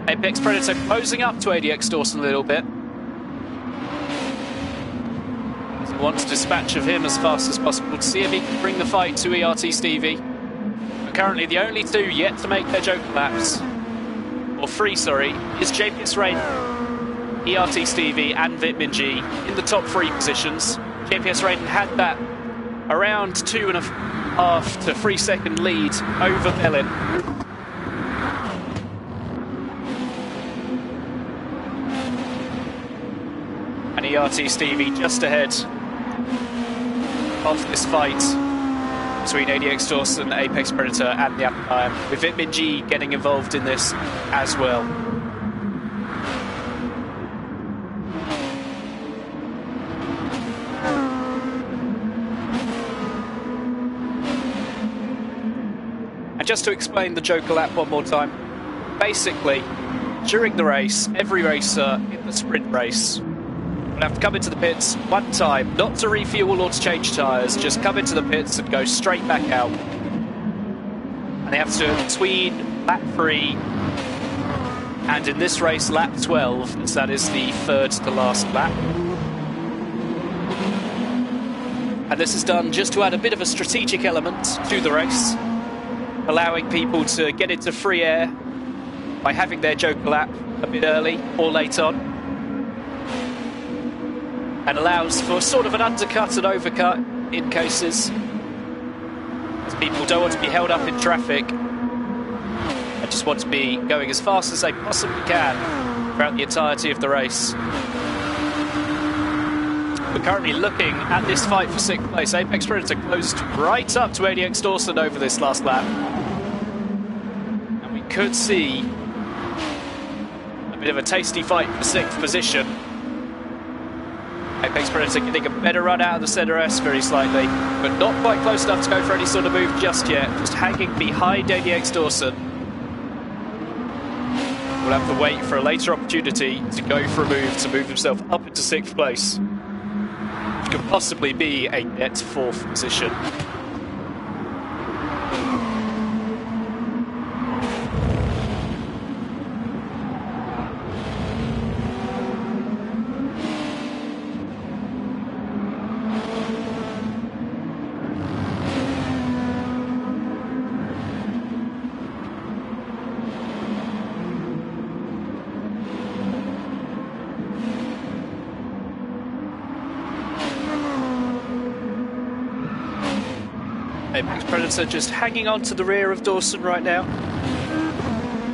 Apex Predator closing up to ADX Dawson a little bit. He wants to dispatch of him as fast as possible to see if he can bring the fight to ERT Stevie. But currently the only 2 yet to make their joker laps, or 3, sorry, is JPS Rain, ERT Stevie and Vitamin G in the top 3 positions. JPS Raiden had that around 2.5 to 3 second lead over Bellin. And ERT Stevie just ahead of this fight between ADX Dawson, Apex Predator and the Athenaeum, with Vitamin G getting involved in this as well. And just to explain the joker lap one more time, basically, during the race, every racer in the sprint race will have to come into the pits 1 time, not to refuel or to change tyres, just come into the pits and go straight back out. And they have to do it between lap 3 and in this race lap 12, as that is the 3rd to last lap. And this is done just to add a bit of a strategic element to the race, allowing people to get into free air by having their joker lap a bit early or late on, and allows for sort of an undercut and overcut in cases as people don't want to be held up in traffic and just want to be going as fast as they possibly can throughout the entirety of the race. We're currently looking at this fight for 6th place. Apex Predator closed right up to ADX Dawson over this last lap. And we could see a bit of a tasty fight for 6th position. Apex Predator getting a better run out of the center S very slightly, but not quite close enough to go for any sort of move just yet. Just hanging behind ADX Dawson. We'll have to wait for a later opportunity to go for a move to move himself up into 6th place, which could possibly be a net 4th position. Apex Predator just hanging on to the rear of Dawson right now.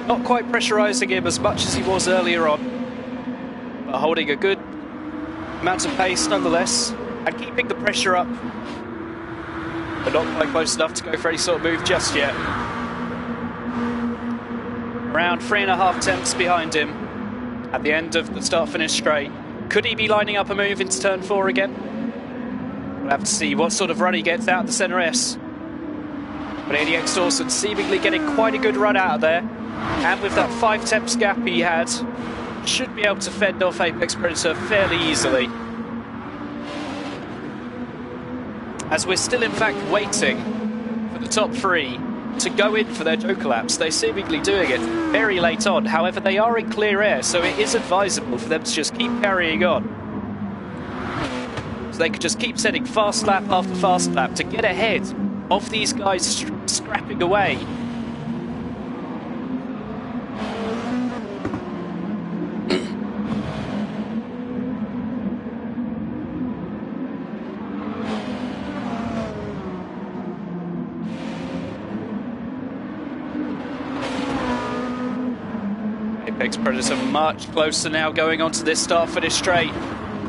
Not quite pressurising him as much as he was earlier on, but holding a good amount of pace nonetheless, and keeping the pressure up, but not quite close enough to go for any sort of move just yet. Around 3.5 tenths behind him at the end of the start-finish straight. Could he be lining up a move into turn 4 again? We'll have to see what sort of run he gets out of the center S. But ADX Dawson seemingly getting quite a good run out of there, and with that 5 tenths gap he had, should be able to fend off Apex Predator fairly easily. As we're still in fact waiting for the top 3 to go in for their Joker laps, they're seemingly doing it very late on. However, they are in clear air, so it is advisable for them to just keep carrying on. So they could just keep setting fast lap after fast lap to get ahead of these guys scrapping away. Apex Predator much closer now going on to this start-finish straight.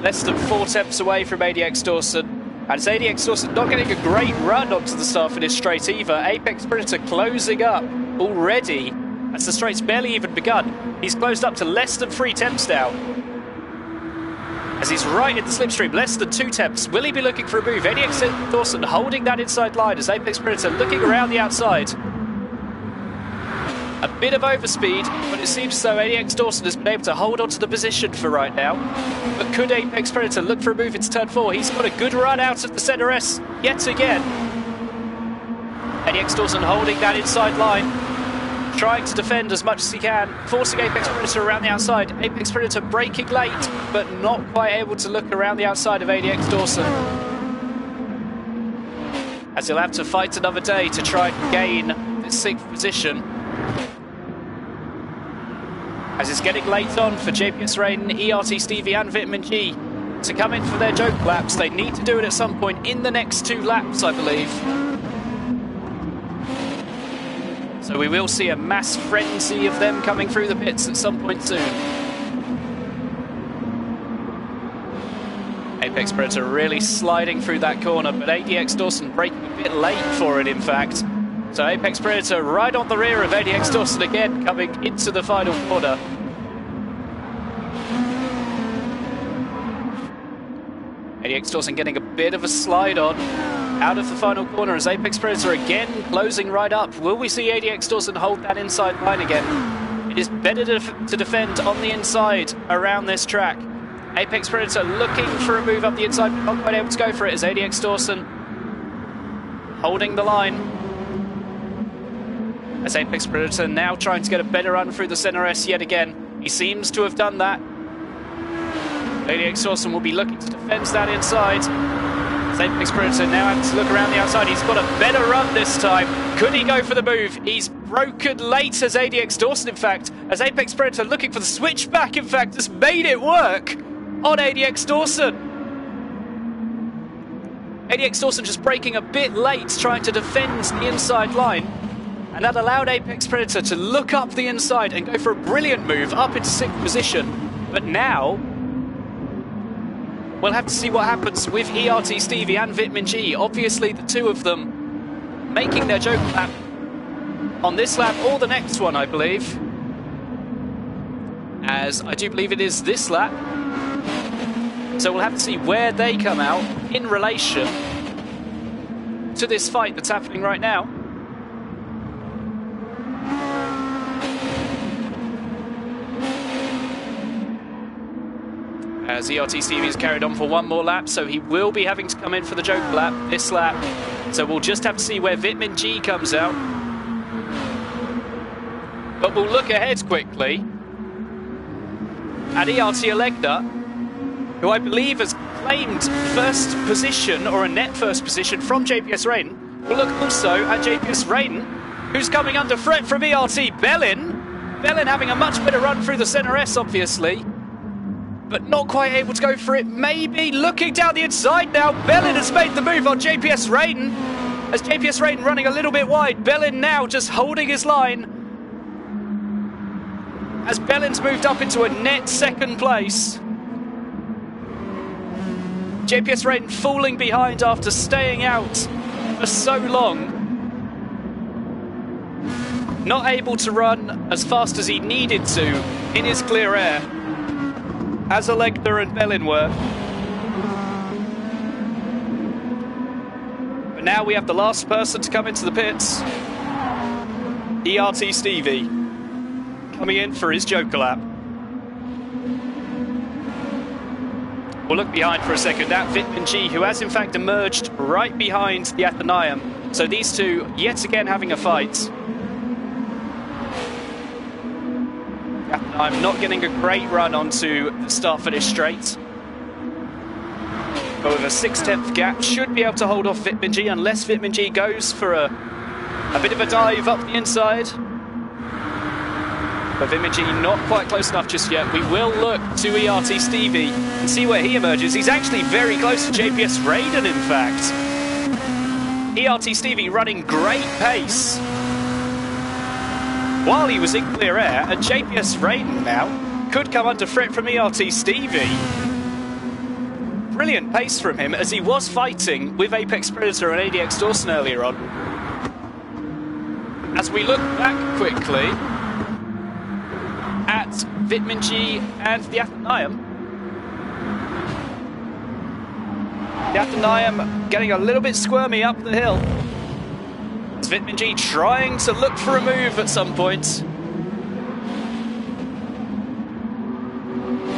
Less than 4 tenths away from ADX Dawson. And it's ADX Dawson not getting a great run onto the start-finish straight either. Apex Predator closing up already as the straight's barely even begun. He's closed up to less than 3 tenths now, as he's right in the slipstream, less than 2 tenths. Will he be looking for a move? ADX Dawson holding that inside line as Apex Predator looking around the outside. A bit of overspeed, but it seems as though ADX Dawson has been able to hold on to the position for right now. But could Apex Predator look for a move into turn 4? He's got a good run out of the center S yet again. ADX Dawson holding that inside line, trying to defend as much as he can, forcing Apex Predator around the outside. Apex Predator braking late, but not quite able to look around the outside of ADX Dawson, as he'll have to fight another day to try and gain the 6th position. As it's getting late on for JPS Rain, ERT Stevie and Vitamin G to come in for their joke laps. They need to do it at some point in the next 2 laps, I believe. So we will see a mass frenzy of them coming through the pits at some point soon. Apex Predator really sliding through that corner, but ADX Dawson braking a bit late for it, in fact. So Apex Predator right on the rear of ADX Dawson again, coming into the final corner. ADX Dawson getting a bit of a slide on out of the final corner as Apex Predator again closing right up. Will we see ADX Dawson hold that inside line again? It is better to defend on the inside around this track. Apex Predator looking for a move up the inside, but not quite able to go for it as ADX Dawson holding the line. As Apex Predator now trying to get a better run through the center S yet again. He seems to have done that. ADX Dawson will be looking to defend that inside. As Apex Predator now has to look around the outside. He's got a better run this time. Could he go for the move? He's broken late as ADX Dawson, in fact. As Apex Predator looking for the switchback, in fact, has made it work on ADX Dawson. ADX Dawson just braking a bit late, trying to defend the inside line. And that allowed Apex Predator to look up the inside and go for a brilliant move up into 6th position. But now, we'll have to see what happens with ERT Stevie and Vitamin G. Obviously, the 2 of them making their joke lap on this lap or the next one, I believe. As I do believe it is this lap. So we'll have to see where they come out in relation to this fight that's happening right now. As ERT Stevie is carried on for one more lap, so he will be having to come in for the Joker lap this lap. So we'll just have to see where Vitmin G comes out. But we'll look ahead quickly at ERT Alegna, who I believe has claimed first position, or a net first position, from JPS Raiden. We'll look also at JPS Raiden, who's coming under threat from ERT Bellin. Bellin having a much better run through the Center S, obviously, but not quite able to go for it. Maybe looking down the inside now. Bellin has made the move on JPS Raiden, as JPS Raiden running a little bit wide. Bellin now just holding his line, as Bellin's moved up into a net second place. JPS Raiden falling behind after staying out for so long. Not able to run as fast as he needed to in his clear air, as Alegna and Bellin were. But now we have the last person to come into the pits. ERT Stevie coming in for his Joker lap. We'll look behind for a second at Vitmin G, who has in fact emerged right behind the Athenaeum. So these two yet again having a fight. The Athenaeum not getting a great run onto the start-finish straight. But with a 6/10 gap, should be able to hold off Vitmin G, unless Vitmin G goes for a bit of a dive up the inside. But Vitmin G not quite close enough just yet. We will look to ERT Stevie and see where he emerges. He's actually very close to JPS Raiden, in fact. ERT Stevie running great pace while he was in clear air, and JPS Raiden now could come under threat from ERT Stevie. Brilliant pace from him, as he was fighting with Apex Predator and ADX Dawson earlier on. As we look back quickly at Vitmin G and the Athenaeum. The Athenaeum getting a little bit squirmy up the hill. It's Vitmin G trying to look for a move at some point.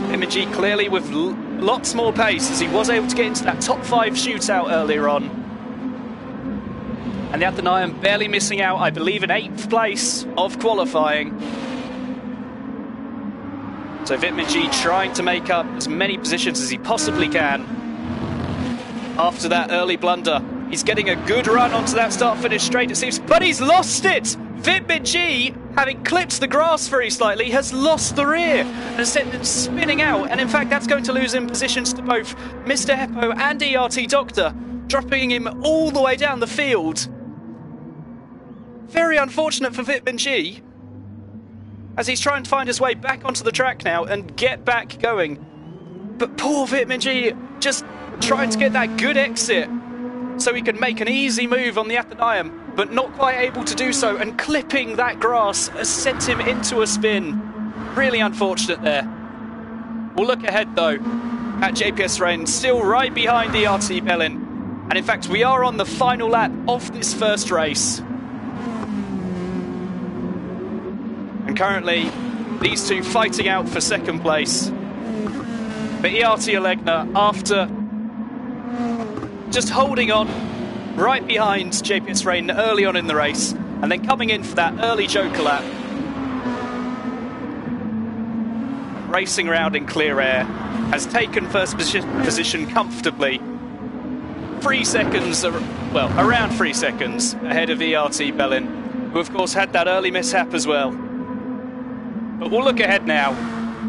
Vitmin G clearly with lots more pace, as he was able to get into that top 5 shootout earlier on. And the Athenaeum barely missing out, I believe, in 8th place of qualifying. So Vitmin G trying to make up as many positions as he possibly can after that early blunder. He's getting a good run onto that start-finish straight, it seems, but he's lost it! Vitmin G, having clipped the grass very slightly, has lost the rear and has sent him spinning out, and in fact that's going to lose him positions to both Mr. Heppo and ERT Doctor, dropping him all the way down the field. Very unfortunate for Vitmin G, as he's trying to find his way back onto the track now and get back going. But poor Vitmin G just trying to get that good exit so he can make an easy move on the Athenaeum, but not quite able to do so, and clipping that grass has sent him into a spin. Really unfortunate there. We'll look ahead though at JPS Raiden, still right behind ERT Bellin. And in fact we are on the final lap of this first race. And currently, these two fighting out for second place. But ERT Alegna, after just holding on right behind JPS Raiden early on in the race, and then coming in for that early Joker lap, racing around in clear air, has taken first position comfortably. 3 seconds, well, around 3 seconds ahead of ERT Bellin, who of course had that early mishap as well. But we'll look ahead now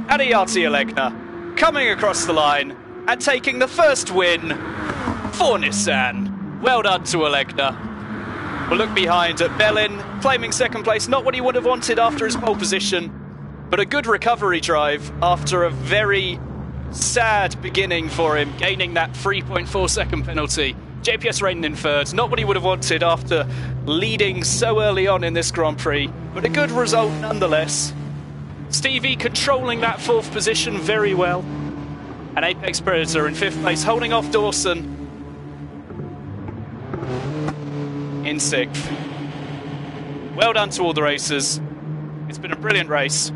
at ERT Alegna, coming across the line and taking the first win for Nissan. Well done to Alegna. We'll look behind at Bellin, claiming second place, not what he would have wanted after his pole position, but a good recovery drive after a very sad beginning for him, gaining that 3.4 second penalty. JPS Raiden in third, not what he would have wanted after leading so early on in this Grand Prix, but a good result nonetheless. Stevie controlling that 4th position very well. And Apex Predator in 5th place, holding off Dawson in 6th. Well done to all the racers. It's been a brilliant race,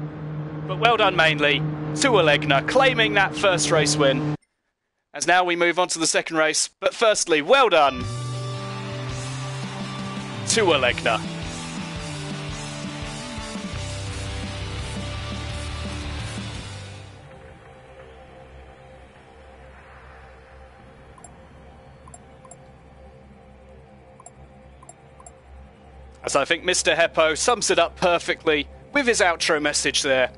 but well done mainly to Alegna, claiming that first race win. As now we move on to the second race, but firstly, well done to Alegna. As I think Mr. Heppo sums it up perfectly with his outro message there.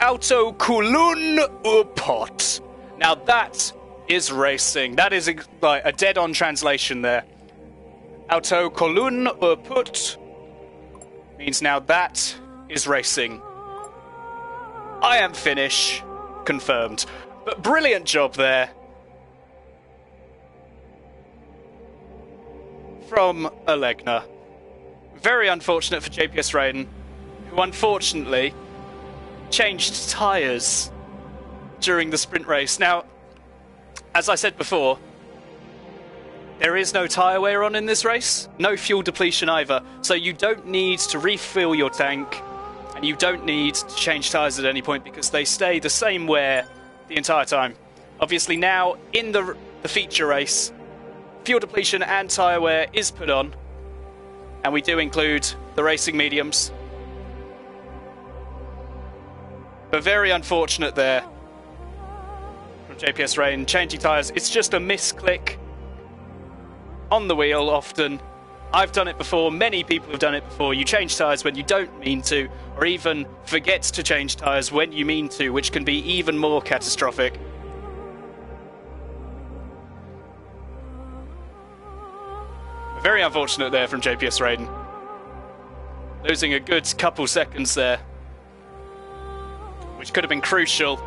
Auto kulun upot. Now that is racing. That is like a dead-on translation there. Auto kulun upot means now that is racing. I am finish. Confirmed. But brilliant job there from Alegna. Very unfortunate for JPS Raiden, who unfortunately changed tyres during the sprint race. Now, as I said before, there is no tyre wear on in this race, no fuel depletion either, so you don't need to refill your tank, and you don't need to change tyres at any point because they stay the same wear the entire time. Obviously now, in the feature race, fuel depletion and tyre wear is put on, and we do include the racing mediums. But very unfortunate there from JPS Rain, changing tyres. It's just a misclick on the wheel often. I've done it before, many people have done it before. You change tyres when you don't mean to, or even forget to change tyres when you mean to, which can be even more catastrophic. Very unfortunate there from JPS Raiden. Losing a good couple seconds there, which could have been crucial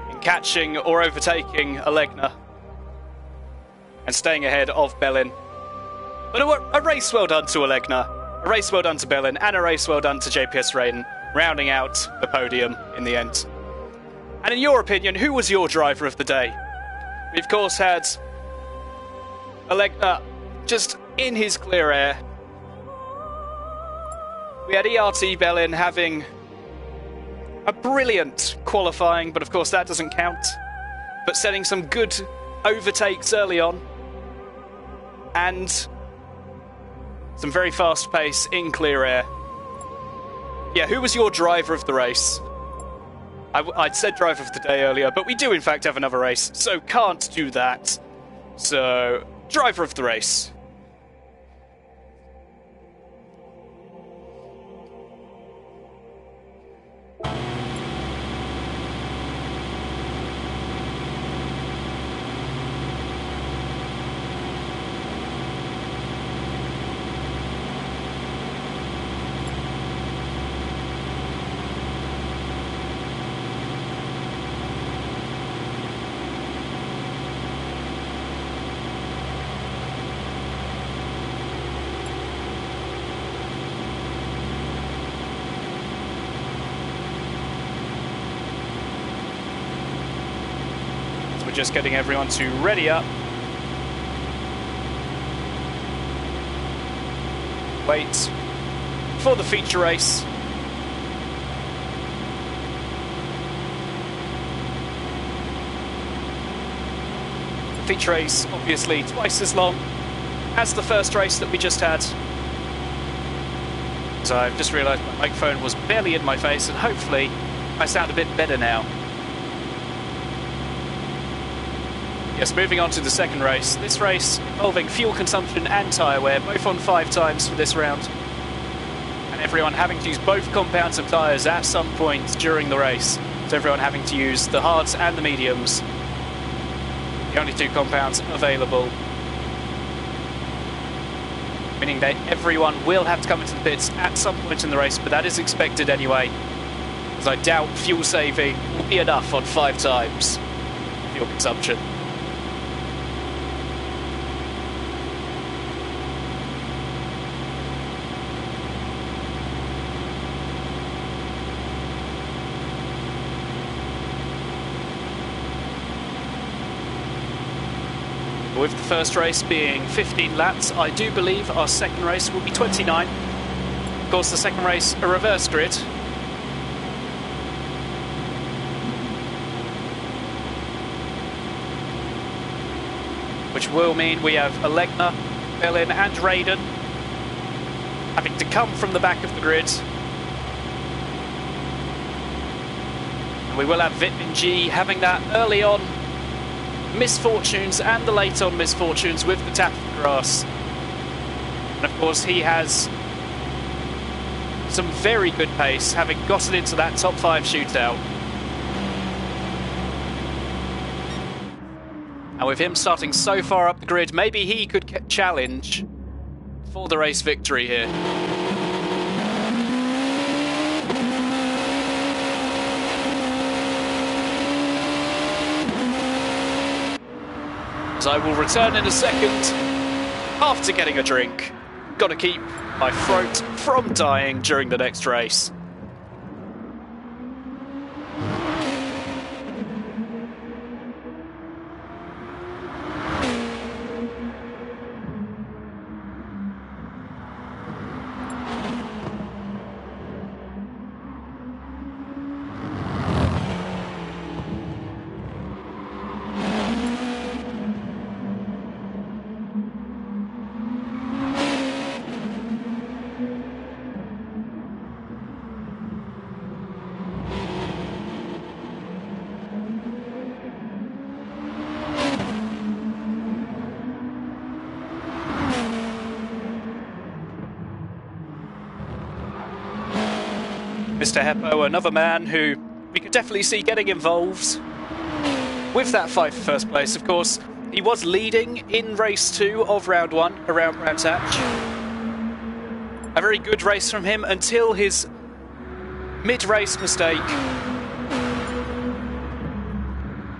in catching or overtaking Alegna and staying ahead of Bellin. But a race well done to Alegna, a race well done to Bellin, and a race well done to JPS Raiden, rounding out the podium in the end. And in your opinion, who was your driver of the day? We of course had Alegna just in his clear air. We had ERT Bellin having a brilliant qualifying, but of course that doesn't count. But setting some good overtakes early on, and some very fast pace in clear air. Yeah, who was your driver of the race? I'd said driver of the day earlier, but we do in fact have another race, so can't do that. So, driver of the race. Just getting everyone to ready up. Wait for the feature race. The feature race, obviously, twice as long as the first race that we just had. So I've just realised my microphone was barely in my face, and hopefully I sound a bit better now. Yes, moving on to the second race. This race involving fuel consumption and tyre wear, both on 5 times for this round. And everyone having to use both compounds of tyres at some point during the race. So everyone having to use the hards and the mediums. The only 2 compounds available. Meaning that everyone will have to come into the pits at some point in the race, but that is expected anyway. As I doubt fuel saving will be enough on 5 times fuel consumption. with the first race being 15 laps, I do believe our second race will be 29. Of course, the second race, a reverse grid. Which will mean we have Alegna, Bellin and Raiden having to come from the back of the grid. And we will have Vitamin G having that early on misfortunes and the late on misfortunes with the tap of the grass. And of course he has some very good pace, having gotten into that top 5 shootout. And with him starting so far up the grid, maybe he could challenge for the race victory here. As I will return in a second after getting a drink. Got to keep my throat from dying during the next race. Mr. Heppo, another man who we could definitely see getting involved with that fight for first place. Of course, he was leading in race 2 of round 1 around Brands Hatch. A very good race from him until his mid-race mistake.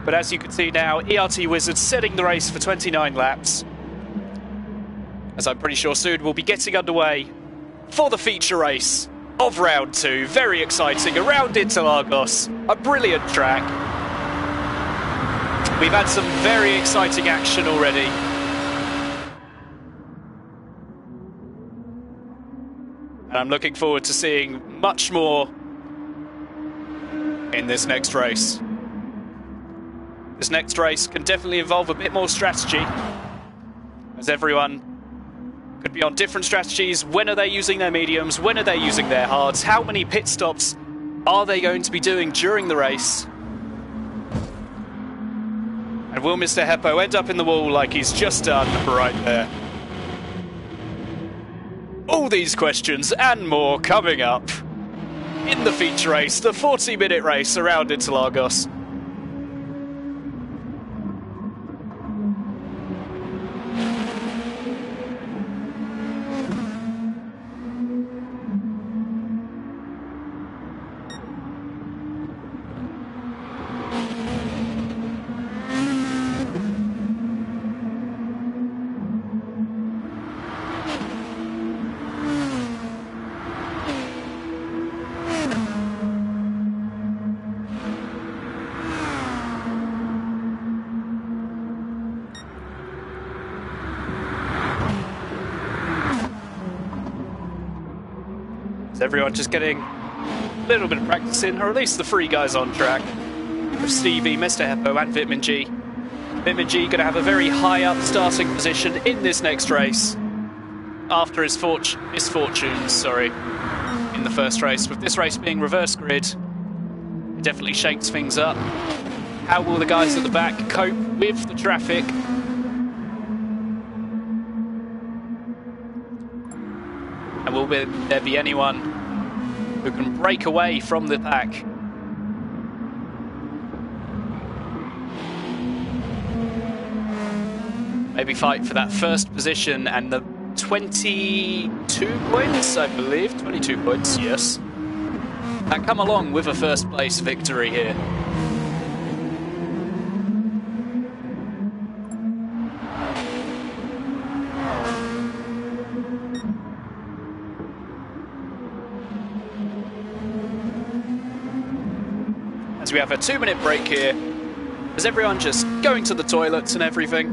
But as you can see now, ERT Wizard setting the race for 29 laps. As I'm pretty sure soon we'll be getting underway for the feature race of round 2. Very exciting, around Interlagos, a brilliant track. We've had some very exciting action already. And I'm looking forward to seeing much more in this next race. This next race can definitely involve a bit more strategy, as everyone could be on different strategies. When are they using their mediums? When are they using their hards? How many pit stops are they going to be doing during the race? And will Mr. Heppo end up in the wall like he's just done right there? All these questions and more coming up in the feature race, the 40-minute race around Interlagos. Is everyone just getting a little bit of practice in, or at least the 3 guys on track? With Stevie, Mr. Heppo and Vitamin G. Vitamin G going to have a very high up starting position in this next race after his misfortunes, in the first race. With this race being reverse grid, it definitely shakes things up. How will the guys at the back cope with the traffic? And will there be anyone who can break away from the pack? Maybe fight for that first position and the 22 points, I believe. 22 points, yes. That come along with a first place victory here. As we have a 2-minute break here, is everyone just going to the toilets and everything?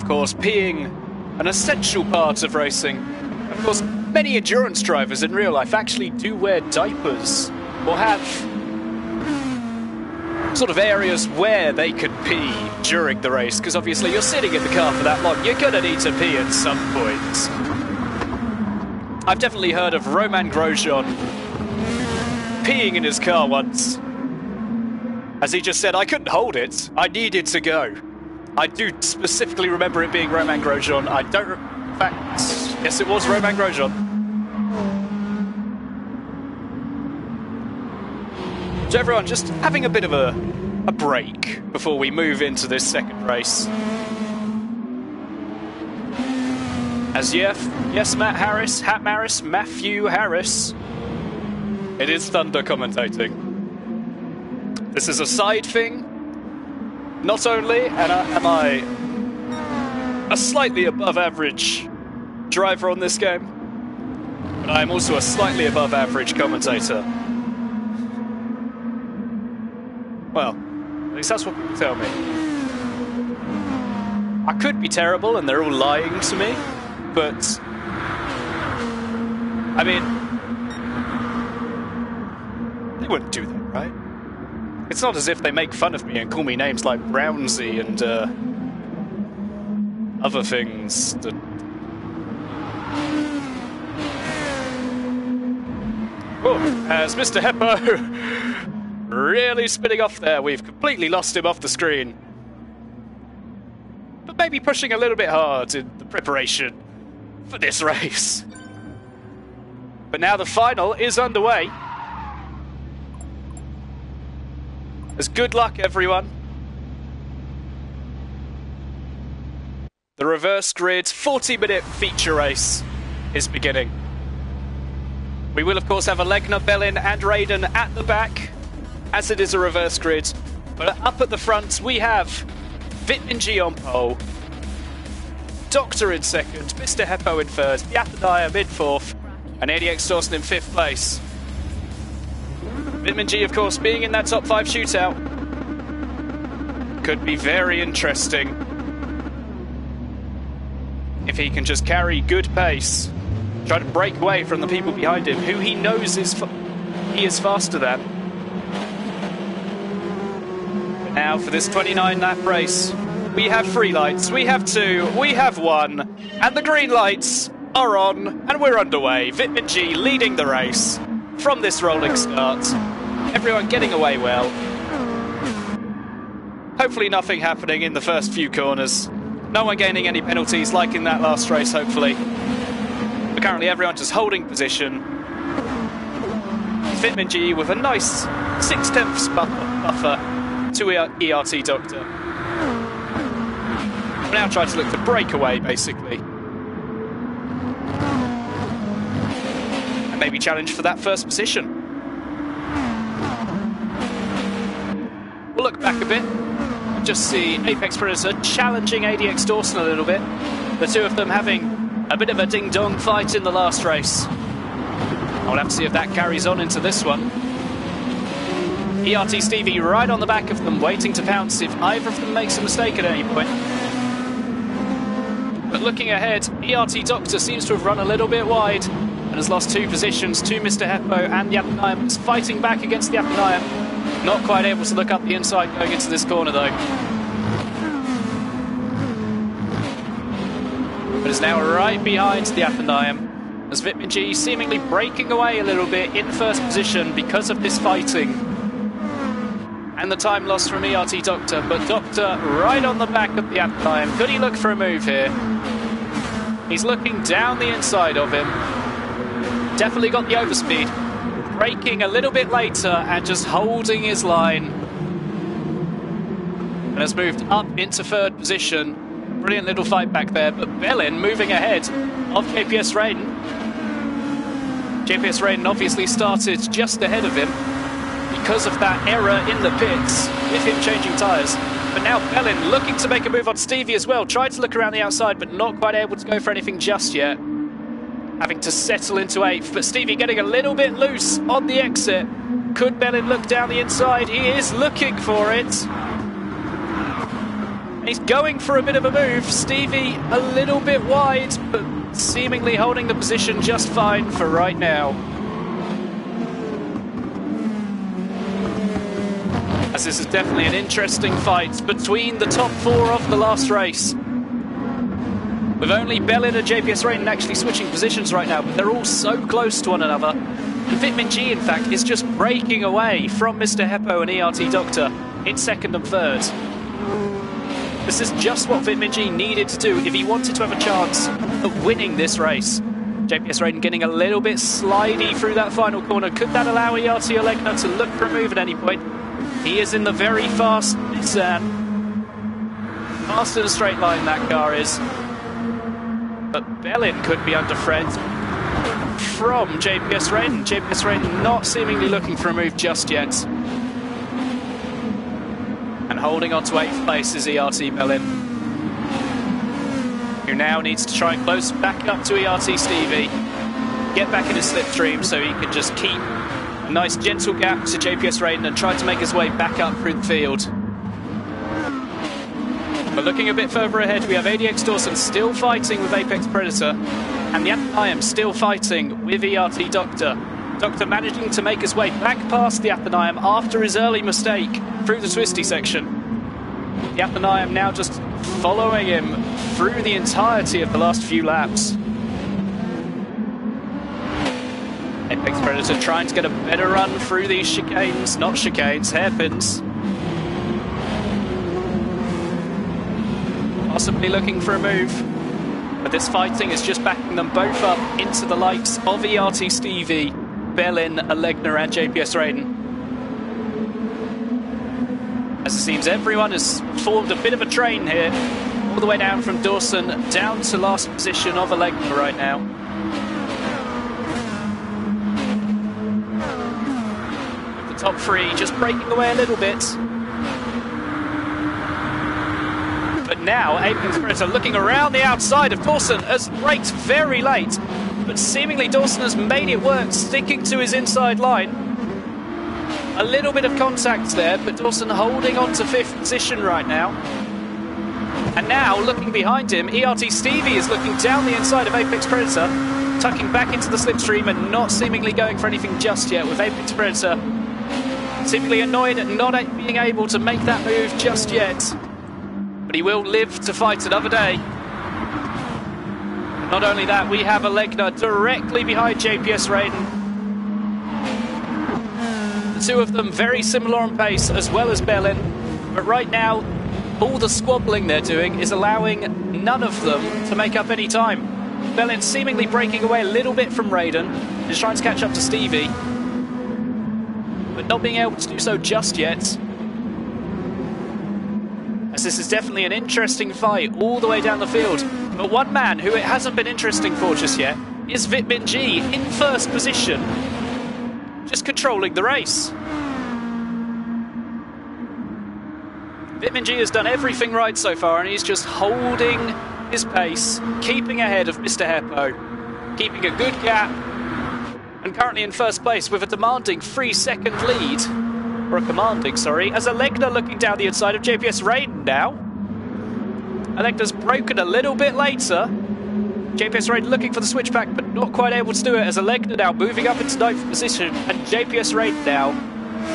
course, peeing an essential part of racing. Of course, many endurance drivers in real life actually do wear diapers or have sort of areas where they could pee during the race, because obviously you're sitting in the car for that long, you're gonna need to pee at some point. I've definitely heard of Romain Grosjean peeing in his car once. As he just said, I couldn't hold it, I needed to go. I do specifically remember it being Romain Grosjean. I don't... In fact, yes, it was Romain Grosjean. So everyone, just having a bit of a break before we move into this second race. As yes, Matthew Harris. It is Thunder commentating. This is a side thing. Not only am I a slightly above average driver on this game, but I am also a slightly above average commentator. Well, at least that's what people tell me. I could be terrible and they're all lying to me, but I mean, they wouldn't do that, right? It's not as if they make fun of me and call me names like Brownsy and other things that... Oh, as Mr. Heppo really spinning off there, we've completely lost him off the screen. But maybe pushing a little bit hard in the preparation for this race. But now the final is underway. As good luck, everyone. The reverse grid 40-minute feature race is beginning. We will, of course, have Alegna, Bellin and Raiden at the back, as it is a reverse grid. But up at the front, we have Vitamin G on pole, Doctor in second, Mr. Heppo in third, Yathaniah in fourth, and ADX Dawson in fifth place. Vitamin G, of course, being in that top 5 shootout. Could be very interesting if he can just carry good pace, try to break away from the people behind him, who he knows he is faster than. But now for this 29-lap race, we have 3 lights, we have 2, we have 1, and the green lights are on, and we're underway. Vitamin G leading the race from this rolling start. Everyone getting away well. Hopefully nothing happening in the first few corners. No one gaining any penalties like in that last race, hopefully. But currently everyone just holding position. Vitamin G with a nice 0.6 buffer to ERT Doctor. We're now trying to look for breakaway, basically. And maybe challenge for that first position. We'll look back a bit and just see Apex Predator challenging ADX Dawson a little bit. The two of them having a bit of a ding-dong fight in the last race. I'll have to see if that carries on into this one. ERT Stevie right on the back of them, waiting to pounce if either of them makes a mistake at any point. But looking ahead, ERT Doctor seems to have run a little bit wide and has lost 2 positions to Mr. Heppo and Yathaniah. Is fighting back against Yathaniah. Not quite able to look up the inside going into this corner though. But is now right behind the Yathaniah, as Vitamin G seemingly breaking away a little bit in first position because of this fighting. And the time lost from ERT Doctor, but Doctor right on the back of the Yathaniah. Could he look for a move here? He's looking down the inside of him. Definitely got the overspeed. Braking a little bit later and just holding his line. And has moved up into third position. Brilliant little fight back there, but Bellin moving ahead of JPS Raiden. JPS Raiden obviously started just ahead of him because of that error in the pits with him changing tyres. But now Bellin looking to make a move on Stevie as well. Tried to look around the outside, but not quite able to go for anything just yet. Having to settle into 8th, but Stevie getting a little bit loose on the exit. Could Bellin look down the inside? He is looking for it. He's going for a bit of a move. Stevie a little bit wide, but seemingly holding the position just fine for right now. As this is definitely an interesting fight between the top four of the last race. With only Bellin and JPS Raiden actually switching positions right now, but they're all so close to one another. And Vitmin G, in fact, is just breaking away from Mr. Heppo and ERT Doctor in second and third. This is just what Vitmin G needed to do if he wanted to have a chance of winning this race. JPS Raiden getting a little bit slidey through that final corner. Could that allow ERT Olegna to look for a move at any point? He is in the very fast Nissan. Faster than a straight line, that car is. But Bellin could be under threat from JPS Raiden. JPS Raiden not seemingly looking for a move just yet. And holding on to 8th place is ERT Bellin, who now needs to try and close back up to ERT Stevie, get back in his slipstream so he can just keep a nice gentle gap to JPS Raiden and try to make his way back up through the field. But looking a bit further ahead, we have ADX Dawson still fighting with Apex Predator, and the Athenium still fighting with ERT Doctor. Doctor managing to make his way back past the Athenium after his early mistake through the twisty section. The Athenium now just following him through the entirety of the last few laps. Apex Predator trying to get a better run through these chicanes, not chicanes, hairpins. Possibly looking for a move, but this fighting is just backing them both up into the likes of ERT Stevie, Bellin, Olegna and JPS Raiden. As it seems everyone has formed a bit of a train here, all the way down from Dawson down to last position of Olegna right now. With the top three just breaking away a little bit. But now, Apex Predator looking around the outside of Dawson has braked very late. But seemingly Dawson has made it work, sticking to his inside line. A little bit of contact there, but Dawson holding on to 5th position right now. And now, looking behind him, ERT Stevie is looking down the inside of Apex Predator, tucking back into the slipstream and not seemingly going for anything just yet, with Apex Predator seemingly annoyed at not being able to make that move just yet. But he will live to fight another day. Not only that, we have Olegna directly behind JPS Raiden. The two of them very similar on pace, as well as Bellin. But right now, all the squabbling they're doing is allowing none of them to make up any time. Bellin seemingly breaking away a little bit from Raiden, just trying to catch up to Stevie, but not being able to do so just yet. As this is definitely an interesting fight all the way down the field. But one man who it hasn't been interesting for just yet is Vitmin G in first position, just controlling the race. Vitmin G has done everything right so far, and he's just holding his pace, keeping ahead of Mr. Heppo, keeping a good gap, and currently in first place with a demanding 3-second lead. Or a commanding, sorry, as Olegna looking down the inside of JPS Raiden now. Olegna's broken a little bit later. JPS Raiden looking for the switchback, but not quite able to do it, as Olegna now moving up into 9th position, and JPS Raiden now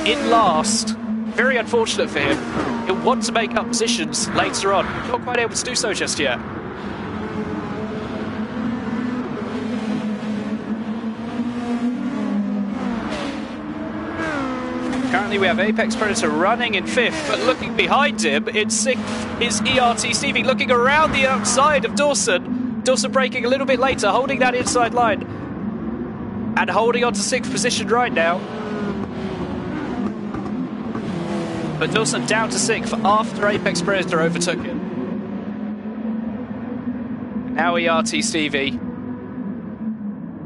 in last. Very unfortunate for him. He'll want to make up positions later on. Not quite able to do so just yet. Currently we have Apex Predator running in 5th, but looking behind him in 6th is ERT Stevie, looking around the outside of Dawson. Dawson braking a little bit later, holding that inside line, and holding on to 6th position right now. But Dawson down to 6th after Apex Predator overtook him. Now ERT Stevie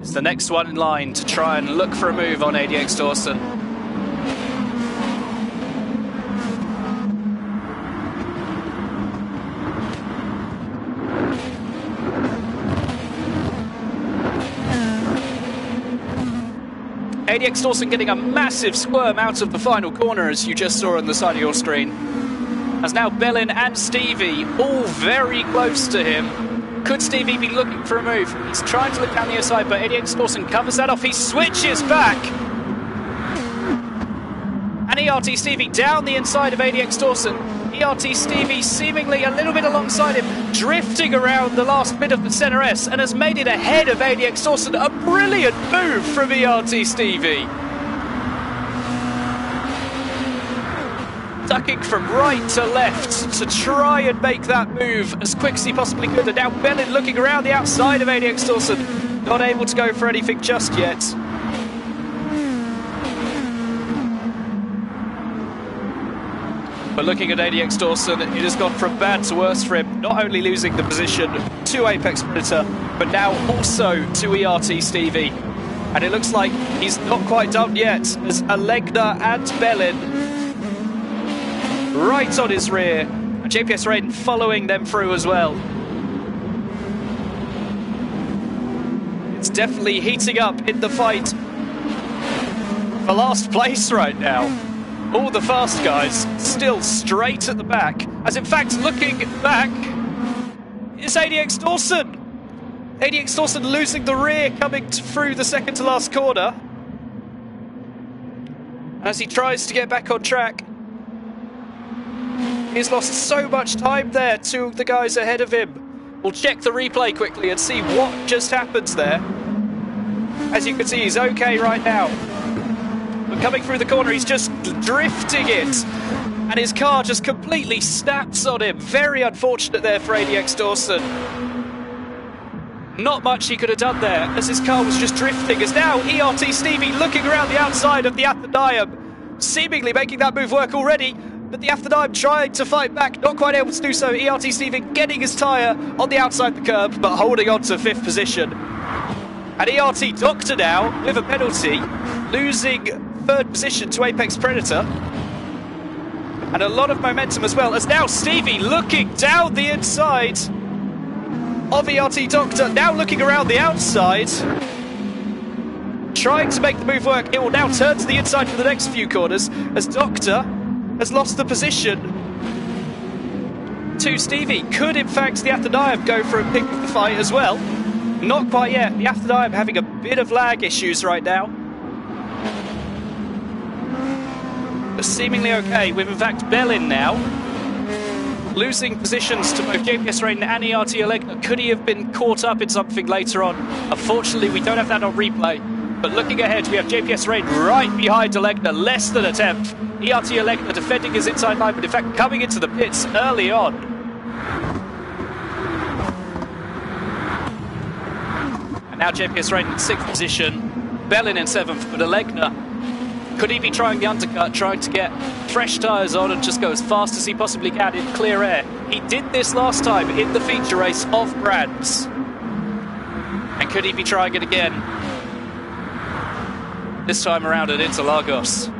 is the next one in line to try and look for a move on ADX Dawson. ADX Dawson getting a massive squirm out of the final corner, as you just saw on the side of your screen. as now Bellin and Stevie all very close to him. Could Stevie be looking for a move? He's trying to look down the inside, but 88 Dawson covers that off. He switches back. And ERT Stevie down the inside of 88 Dawson. ERT Stevie seemingly a little bit alongside him, drifting around the last bit of the Center S, and has made it ahead of 88 Dawson. A brilliant move from ERT Stevie. Ducking from right to left to try and make that move as quick as he possibly could. And now Bellin looking around the outside of 88 Dawson, not able to go for anything just yet. But looking at 88 Dawson, it has gone from bad to worse for him, not only losing the position to Apex Predator, but now also to ERT Stevie. And it looks like he's not quite done yet, as Alegna and Bellin right on his rear, and JPS Raiden following them through as well. It's definitely heating up in the fight for last place right now. All the fast guys still straight at the back, as in fact, looking back, it's 88 Dawson. 88 Dawson losing the rear coming through the second to last corner. As he tries to get back on track, he's lost so much time there to the guys ahead of him. We'll check the replay quickly and see what just happens there. As you can see, he's okay right now. But coming through the corner, he's just drifting it. And his car just completely snaps on him. Very unfortunate there for 88 Dawson. Not much he could have done there, as his car was just drifting. As now ERT Stevie looking around the outside of the Athenaeum, seemingly making that move work already. But the Athenaeum trying to fight back, not quite able to do so. ERT Stevie getting his tyre on the outside the curb, but holding on to 5th position. And ERT Doctor now, with a penalty, losing 3rd position to Apex Predator. And a lot of momentum as well, as now Stevie looking down the inside of ERT Doctor, now looking around the outside, trying to make the move work. It will now turn to the inside for the next few corners, as Doctor has lost the position to Stevie. Could, in fact, the Athenaeum go for a pick of the fight as well? Not quite yet. The Athenaeum having a bit of lag issues right now. But seemingly okay, with, in fact, Bellin now losing positions to both JPS Raiden and ERT Alegna. Could he have been caught up in something later on? Unfortunately, we don't have that on replay. But looking ahead, we have JPS Raiden right behind Alegna, less than a tenth. ERT Alegna defending his inside line, but in fact coming into the pits early on. And now JPS Raiden in 6th position, Bellin in 7th, but Alegna, could he be trying the undercut, trying to get fresh tyres on and just go as fast as he possibly can in clear air? He did this last time in the feature race of Grans. And could he be trying it again? This time around at Interlagos.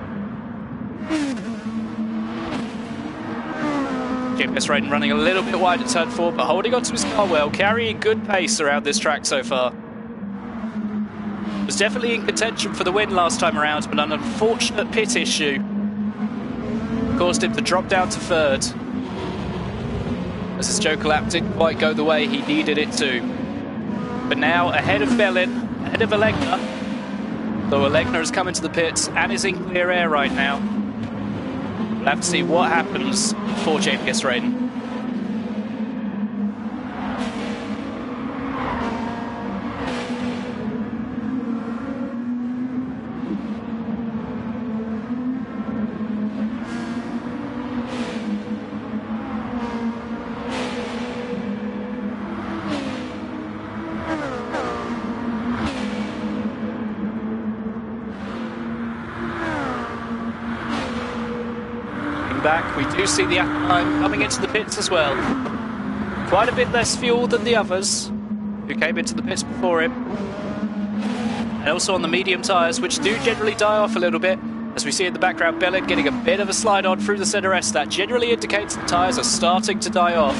JPS Raiden running a little bit wide at turn 4, but holding onto his car well, carrying good pace around this track so far. Was definitely in contention for the win last time around, but an unfortunate pit issue caused him to drop down to 3rd. As his Joker lap didn't quite go the way he needed it to. But now ahead of Bellin, ahead of Alegna, though Alegna has come into the pits and is in clear air right now. We'll have to see what happens for JPS Raiden. Back, we do see the Athenaeum coming into the pits as well. Quite a bit less fuel than the others who came into the pits before him. And also on the medium tyres, which do generally die off a little bit. As we see in the background, Bellin getting a bit of a slide on through the Center S. That generally indicates the tyres are starting to die off.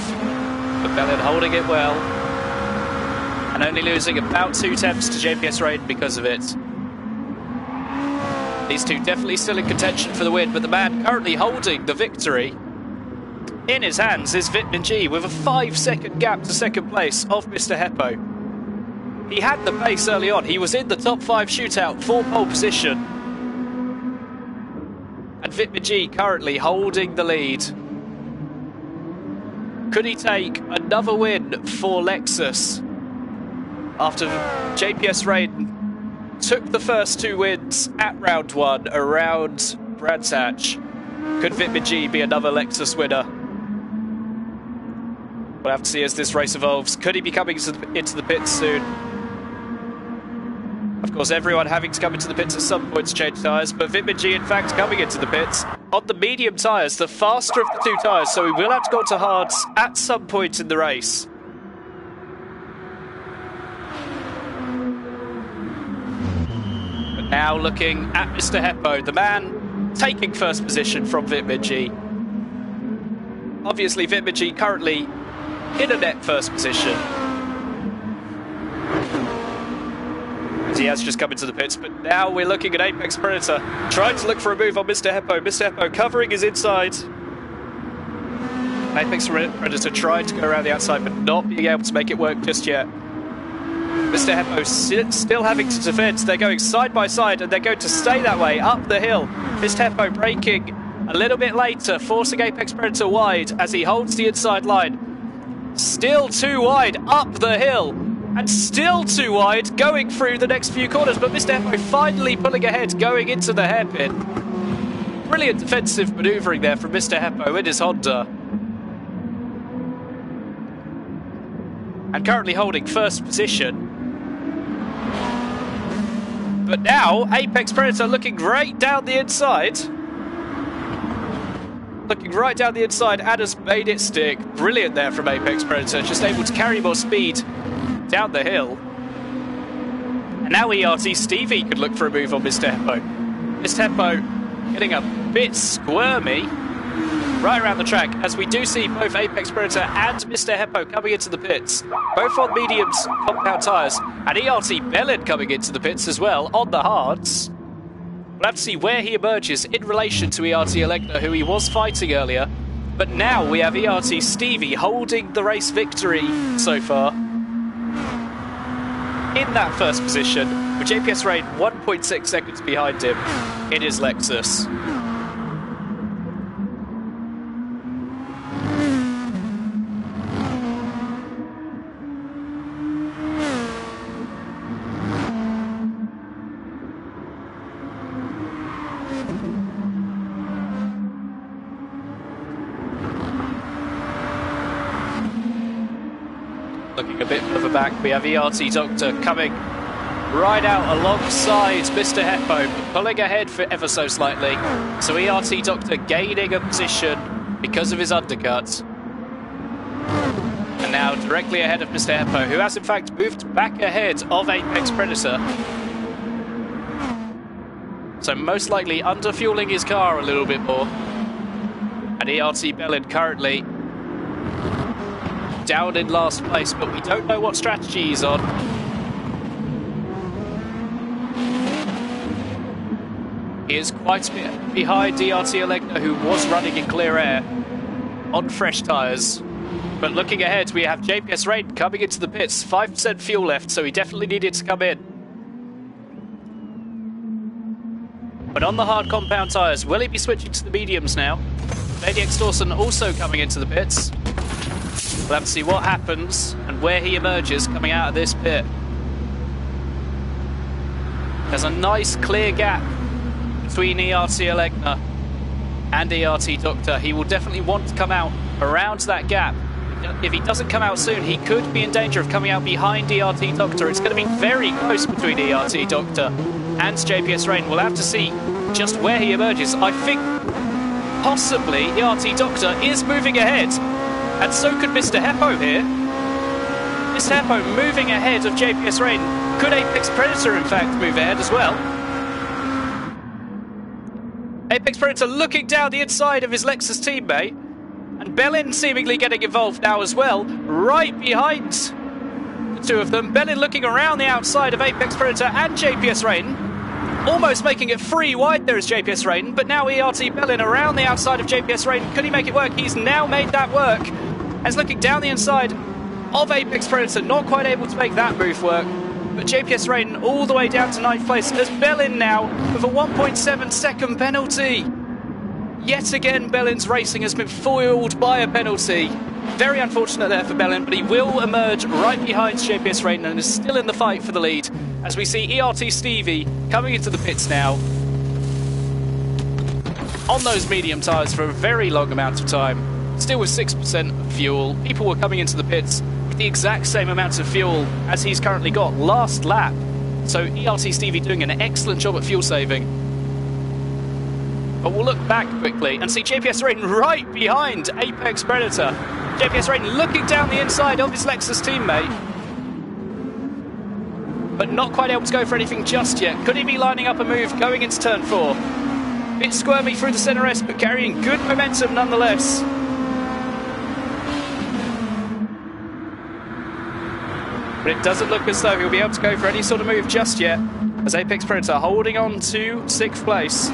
But Bellin holding it well. And only losing about 2 tenths to JPS Raiden because of it. These two definitely still in contention for the win, but the man currently holding the victory in his hands is Vitamin G with a 5-second gap to second place of Mr. Heppo. He had the pace early on. He was in the top 5 shootout for pole position. And Vitamin G currently holding the lead. Could he take another win for Lexus after JPS Rain took the first 2 wins at round 1 around Brands Hatch? Could Vitamin G be another Lexus winner? We'll have to see as this race evolves. Could he be coming into the pits soon? Of course, everyone having to come into the pits at some point to change tyres, but Vitamin G, in fact, coming into the pits on the medium tyres, the faster of the 2 tyres, so he will have to go to hards at some point in the race. But now looking at Mr. Heppo, the man taking first position from Vitamin G. Obviously, Vitamin G currently in a net first position. He has just come into the pits, but now we're looking at Apex Predator trying to look for a move on Mr. Heppo. Mr. Heppo covering his inside. Apex Predator trying to go around the outside, but not being able to make it work just yet. Mr. Heppo still having to defend. They're going side by side, and they're going to stay that way up the hill. Mr. Heppo braking a little bit later, forcing Apex Predator wide as he holds the inside line. Still too wide up the hill. And still too wide going through the next few corners, but Mr. Heppo finally pulling ahead going into the hairpin. Brilliant defensive manoeuvring there from Mr. Heppo in his Honda. And currently holding first position. But now, Apex Predator looking right down the inside. Looking right down the inside and has made it stick. Brilliant there from Apex Predator, just able to carry more speed down the hill. And now ERT Stevie could look for a move on Mr. Heppo. Mr. Heppo getting a bit squirmy right around the track, as we do see both Apex Predator and Mr. Heppo coming into the pits, both on mediums compound tyres, and ERT Bellin coming into the pits as well on the hards. We'll have to see where he emerges in relation to ERT Elegna, who he was fighting earlier, but now we have ERT Stevie holding the race victory so far. In that first position, with JPS Rain 1.6 seconds behind him in his Lexus. Looking a bit further back, we have ERT Doctor coming right out alongside Mr. Heppo, pulling ahead for ever so slightly. So ERT Doctor gaining a position because of his undercut. And now directly ahead of Mr. Heppo, who has in fact moved back ahead of Apex Predator. So most likely under-fueling his car a little bit more. And ERT Bellin currently down in last place, but we don't know what strategy he's on. He is quite a bit behind ERT Elegna, who was running in clear air on fresh tyres. But looking ahead, we have JPS Rain coming into the pits. 5% fuel left, so he definitely needed to come in. But on the hard compound tyres, will he be switching to the mediums now? Maniac Dawson also coming into the pits. We'll have to see what happens and where he emerges coming out of this pit. There's a nice clear gap between ERT Elegna and ERT Doctor. He will definitely want to come out around that gap. If he doesn't come out soon, he could be in danger of coming out behind ERT Doctor. It's going to be very close between ERT Doctor and JPS Rain. We'll have to see just where he emerges. I think possibly ERT Doctor is moving ahead. And so could Mr. Heppo here. Mr. Heppo moving ahead of JPS Rain. Could Apex Predator, in fact, move ahead as well? Apex Predator looking down the inside of his Lexus teammate. And Bellin seemingly getting involved now as well, right behind the two of them. Bellin looking around the outside of Apex Predator and JPS Rain. almost making it 3 wide there is JPS Raiden, but now ERT Bellin around the outside of JPS Raiden. Could he make it work? He's now made that work. And he's looking down the inside of Apex Predator, not quite able to make that move work. But JPS Raiden all the way down to 9th place as Bellin now with a 1.7 second penalty. Yet again, Bellin's racing has been foiled by a penalty. Very unfortunate there for Bellin, but he will emerge right behind JPS Raiden and is still in the fight for the lead. As we see ERT Stevie coming into the pits now on those medium tyres for a very long amount of time. Still with 6% fuel. People were coming into the pits with the exact same amount of fuel as he's currently got last lap. So ERT Stevie doing an excellent job at fuel saving. But we'll look back quickly and see JPS Raiden right behind Apex Predator. JPS Raiden looking down the inside of his Lexus teammate, but not quite able to go for anything just yet. Could he be lining up a move going into turn 4? Bit squirmy through the centre S, but carrying good momentum nonetheless. But it doesn't look as though he'll be able to go for any sort of move just yet, as Apex Predator holding on to 6th place,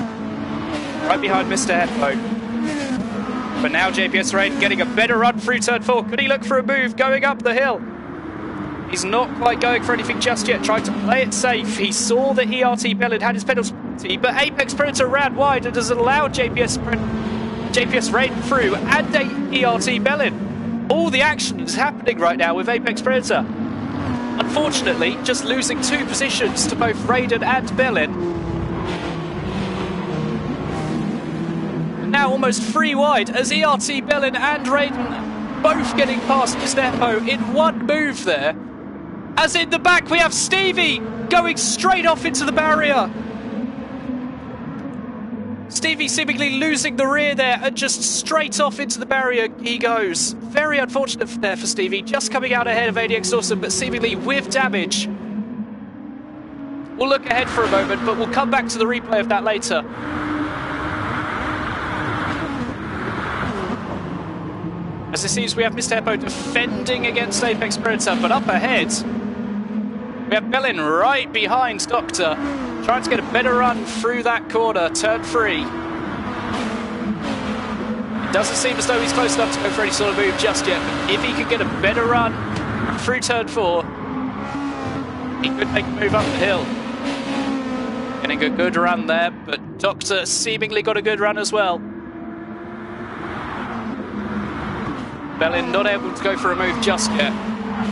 right behind Mr. Heppo. But now JPS Raiden getting a better run through turn 4. Could he look for a move going up the hill? He's not quite going for anything just yet, trying to play it safe. He saw that ERT Bellin had his penalty, but Apex Predator ran wide and has allowed JPS Raiden through and ERT Bellin. All the action is happening right now with Apex Predator. Unfortunately, just losing 2 positions to both Raiden and Bellin. Now almost 3 wide as ERT Bellin and Raiden both getting past Mr. Heppo in one move there. As in the back we have Stevie going straight off into the barrier. Stevie seemingly losing the rear there and just straight off into the barrier he goes. Very unfortunate there for Stevie, just coming out ahead of ADX Dawson, but seemingly with damage. We'll look ahead for a moment, but we'll come back to the replay of that later. As it seems we have Mr. Heppo defending against Apex Predator, but up ahead we have Bellin right behind Doctor, trying to get a better run through that corner, turn 3. It doesn't seem as though he's close enough to go for any sort of move just yet, but if he could get a better run through turn 4, he could make a move up the hill. Getting a good run there, but Doctor seemingly got a good run as well. Bellin not able to go for a move just yet.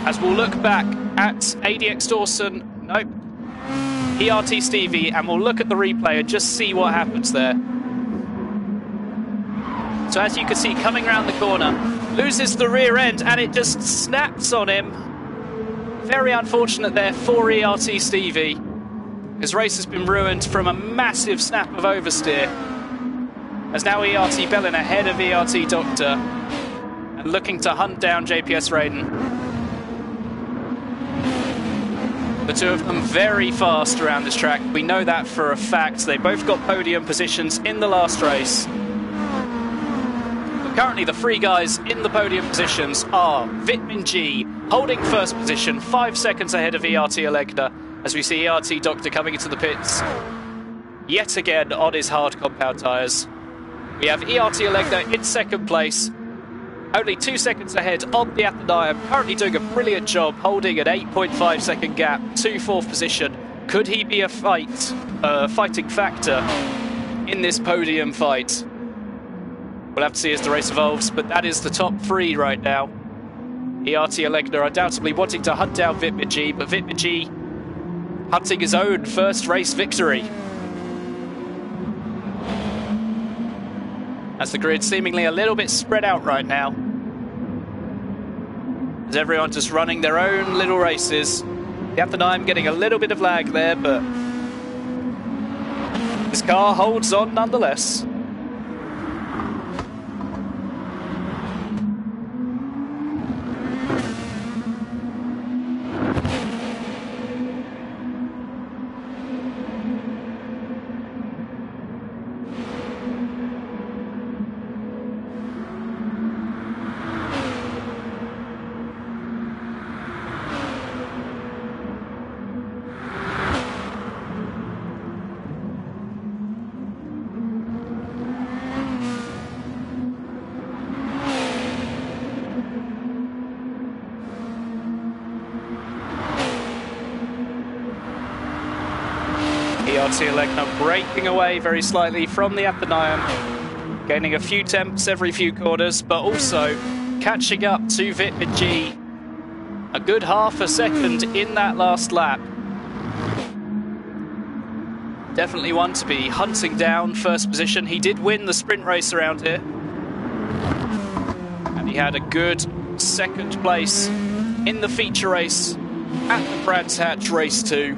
As we'll look back at ADX Dawson, nope, ERT Stevie, and we'll look at the replay and just see what happens there. So as you can see, coming around the corner, loses the rear end and it just snaps on him. Very unfortunate there for ERT Stevie. His race has been ruined from a massive snap of oversteer. As now ERT Bellin ahead of ERT Doctor and looking to hunt down JPS Raiden. The two of them very fast around this track. We know that for a fact. They both got podium positions in the last race. But currently the 3 guys in the podium positions are Vitamin G holding 1st position, 5 seconds ahead of ERT Alegna, as we see ERT Doctor coming into the pits yet again on his hard compound tyres. We have ERT Alegna in 2nd place, only 2 seconds ahead on the Athenaeum, currently doing a brilliant job, holding an 8.5 second gap to 4th position. Could he be a fighting factor in this podium fight? We'll have to see as the race evolves, but that is the top 3 right now. ERT Alegna undoubtedly wanting to hunt down Vitamin G, but Vitamin G hunting his own first race victory. As the grid seemingly a little bit spread out right now. As everyone just running their own little races. The Athenaeum getting a little bit of lag there, but this car holds on nonetheless. ERT Elegna breaking away very slightly from the Athenaeum, gaining a few temps every few corners, but also catching up to Vitmin G a good half a second in that last lap. Definitely one to be hunting down first position. He did win the sprint race around here, and he had a good second place in the feature race at the Brands Hatch Race 2.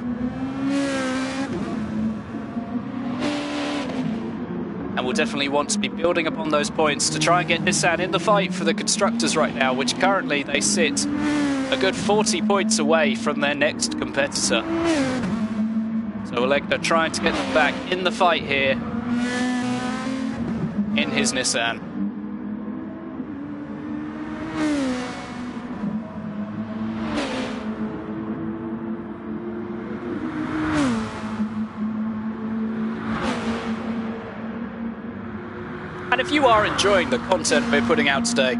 And we'll definitely want to be building upon those points to try and get Nissan in the fight for the constructors right now, which currently they sit a good 40 points away from their next competitor. So Elegna trying to get them back in the fight here in his Nissan. And if you are enjoying the content we're putting out today,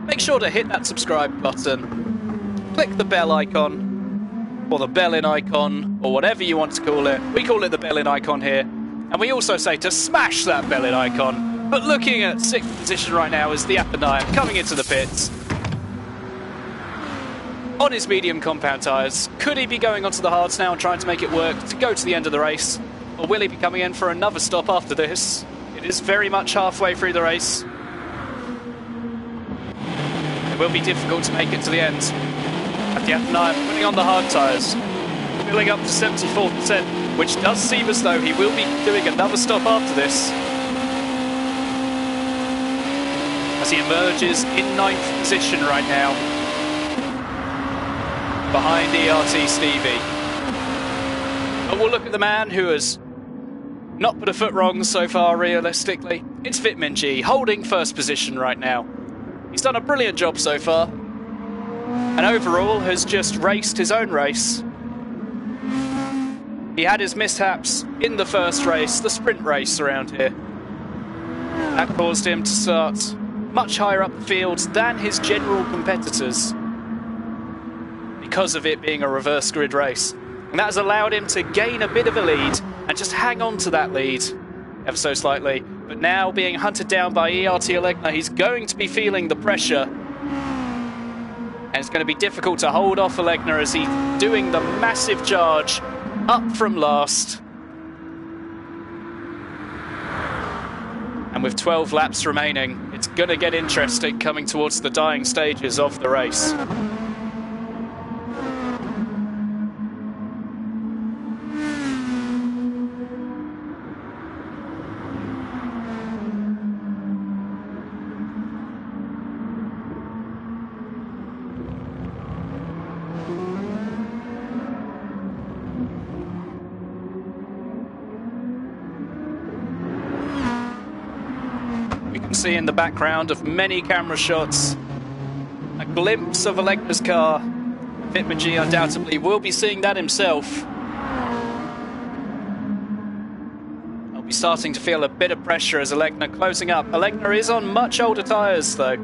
make sure to hit that subscribe button, click the bell icon, or the bell-in icon, or whatever you want to call it. We call it the bell-in icon here, and we also say to smash that bell-in icon. But looking at 6th position right now is the Athenaeum coming into the pits on his medium compound tyres. Could he be going onto the hards now and trying to make it work to go to the end of the race, or will he be coming in for another stop after this? It is very much halfway through the race. It will be difficult to make it to the end. At the Athenaeum putting on the hard tyres, filling up to 74%, which does seem as though he will be doing another stop after this, as he emerges in 9th position right now, behind ERT Stevie. But we'll look at the man who has not put a foot wrong so far, realistically. It's Vitmin G, holding first position right now. He's done a brilliant job so far, and overall has just raced his own race. He had his mishaps in the first race, the sprint race around here. That caused him to start much higher up the field than his general competitors, because of it being a reverse grid race. And that has allowed him to gain a bit of a lead and just hang on to that lead ever so slightly. But now being hunted down by ERT Elegna, he's going to be feeling the pressure. And it's going to be difficult to hold off Elegna as he's doing the massive charge up from last. And with 12 laps remaining, it's going to get interesting coming towards the dying stages of the race. See in the background of many camera shots a glimpse of Elegna's car. Vitmin G undoubtedly will be seeing that himself. I'll be starting to feel a bit of pressure as Elegna closing up. Elegna is on much older tyres though,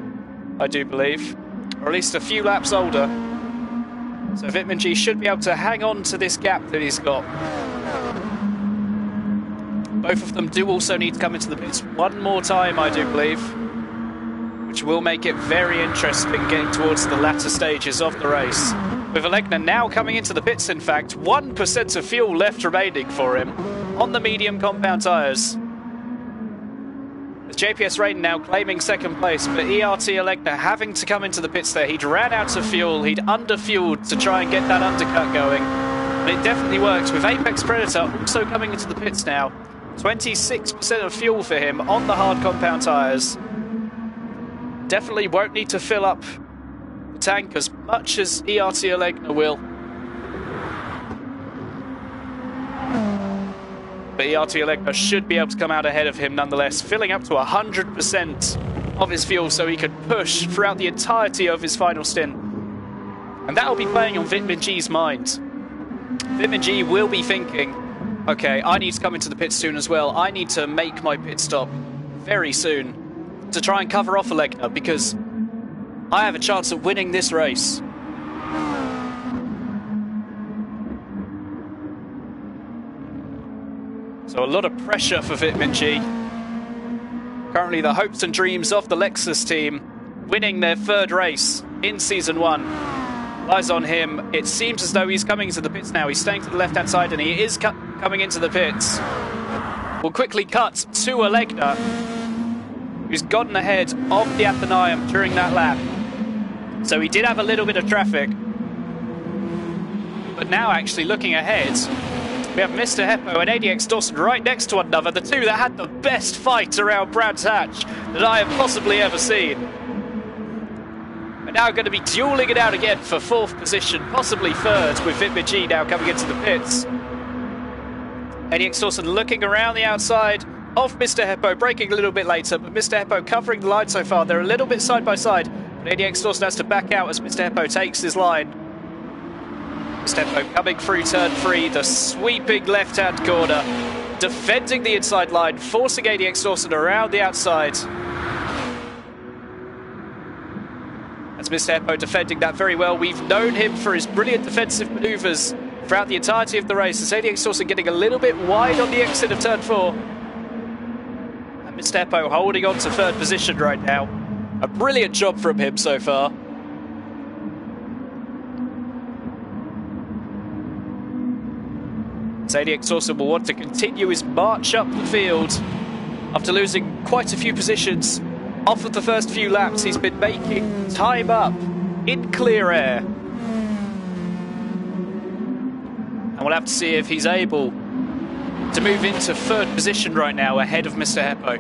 I do believe, or at least a few laps older, so Vitmin G should be able to hang on to this gap that he's got. Both of them do also need to come into the pits one more time, I do believe, which will make it very interesting getting towards the latter stages of the race. With Elegna now coming into the pits, in fact, 1% of fuel left remaining for him on the medium compound tyres. The JPS Rain now claiming second place, but ERT Elegna having to come into the pits there. He'd ran out of fuel, he'd underfueled to try and get that undercut going. And it definitely worked, with Apex Predator also coming into the pits now. 26% of fuel for him on the hard compound tyres. Definitely won't need to fill up the tank as much as ERT Elegna will. But ERT Elegna should be able to come out ahead of him nonetheless, filling up to 100% of his fuel so he could push throughout the entirety of his final stint. And that will be playing on Vitmin G's mind. Vitmin G will be thinking, okay, I need to come into the pit soon as well. I need to make my pit stop very soon to try and cover off Elegna, because I have a chance at winning this race. So a lot of pressure for Vitamin G. Currently the hopes and dreams of the Lexus team, winning their third race in Season 1, lies on him. It seems as though he's coming into the pits now. He's staying to the left-hand side, and he is coming into the pits. We'll quickly cut to Alegna, who's gotten ahead of the Athenaeum during that lap. So he did have a little bit of traffic. But now, actually looking ahead, we have Mr. Heppo and ADX Dawson right next to one another, the two that had the best fight around Brands Hatch that I have possibly ever seen. We're now going to be dueling it out again for 4th position, possibly 3rd, with Vitamin G now coming into the pits. ADX Dawson looking around the outside of Mr. Heppo, braking a little bit later, but Mr. Heppo covering the line so far. They're a little bit side by side, but ADX Dawson has to back out as Mr. Heppo takes his line. Mr. Heppo coming through turn 3, the sweeping left-hand corner, defending the inside line, forcing ADX Dawson around the outside. As Mr. Heppo defending that very well. We've known him for his brilliant defensive manoeuvres throughout the entirety of the race. As ADX Dawson getting a little bit wide on the exit of turn 4. And Mr. Heppo holding on to 3rd position right now. A brilliant job from him so far. ADX Dawson will want to continue his march up the field after losing quite a few positions off of the first few laps. He's been making time up in clear air, and we'll have to see if he's able to move into 3rd position right now ahead of Mr. Heppo.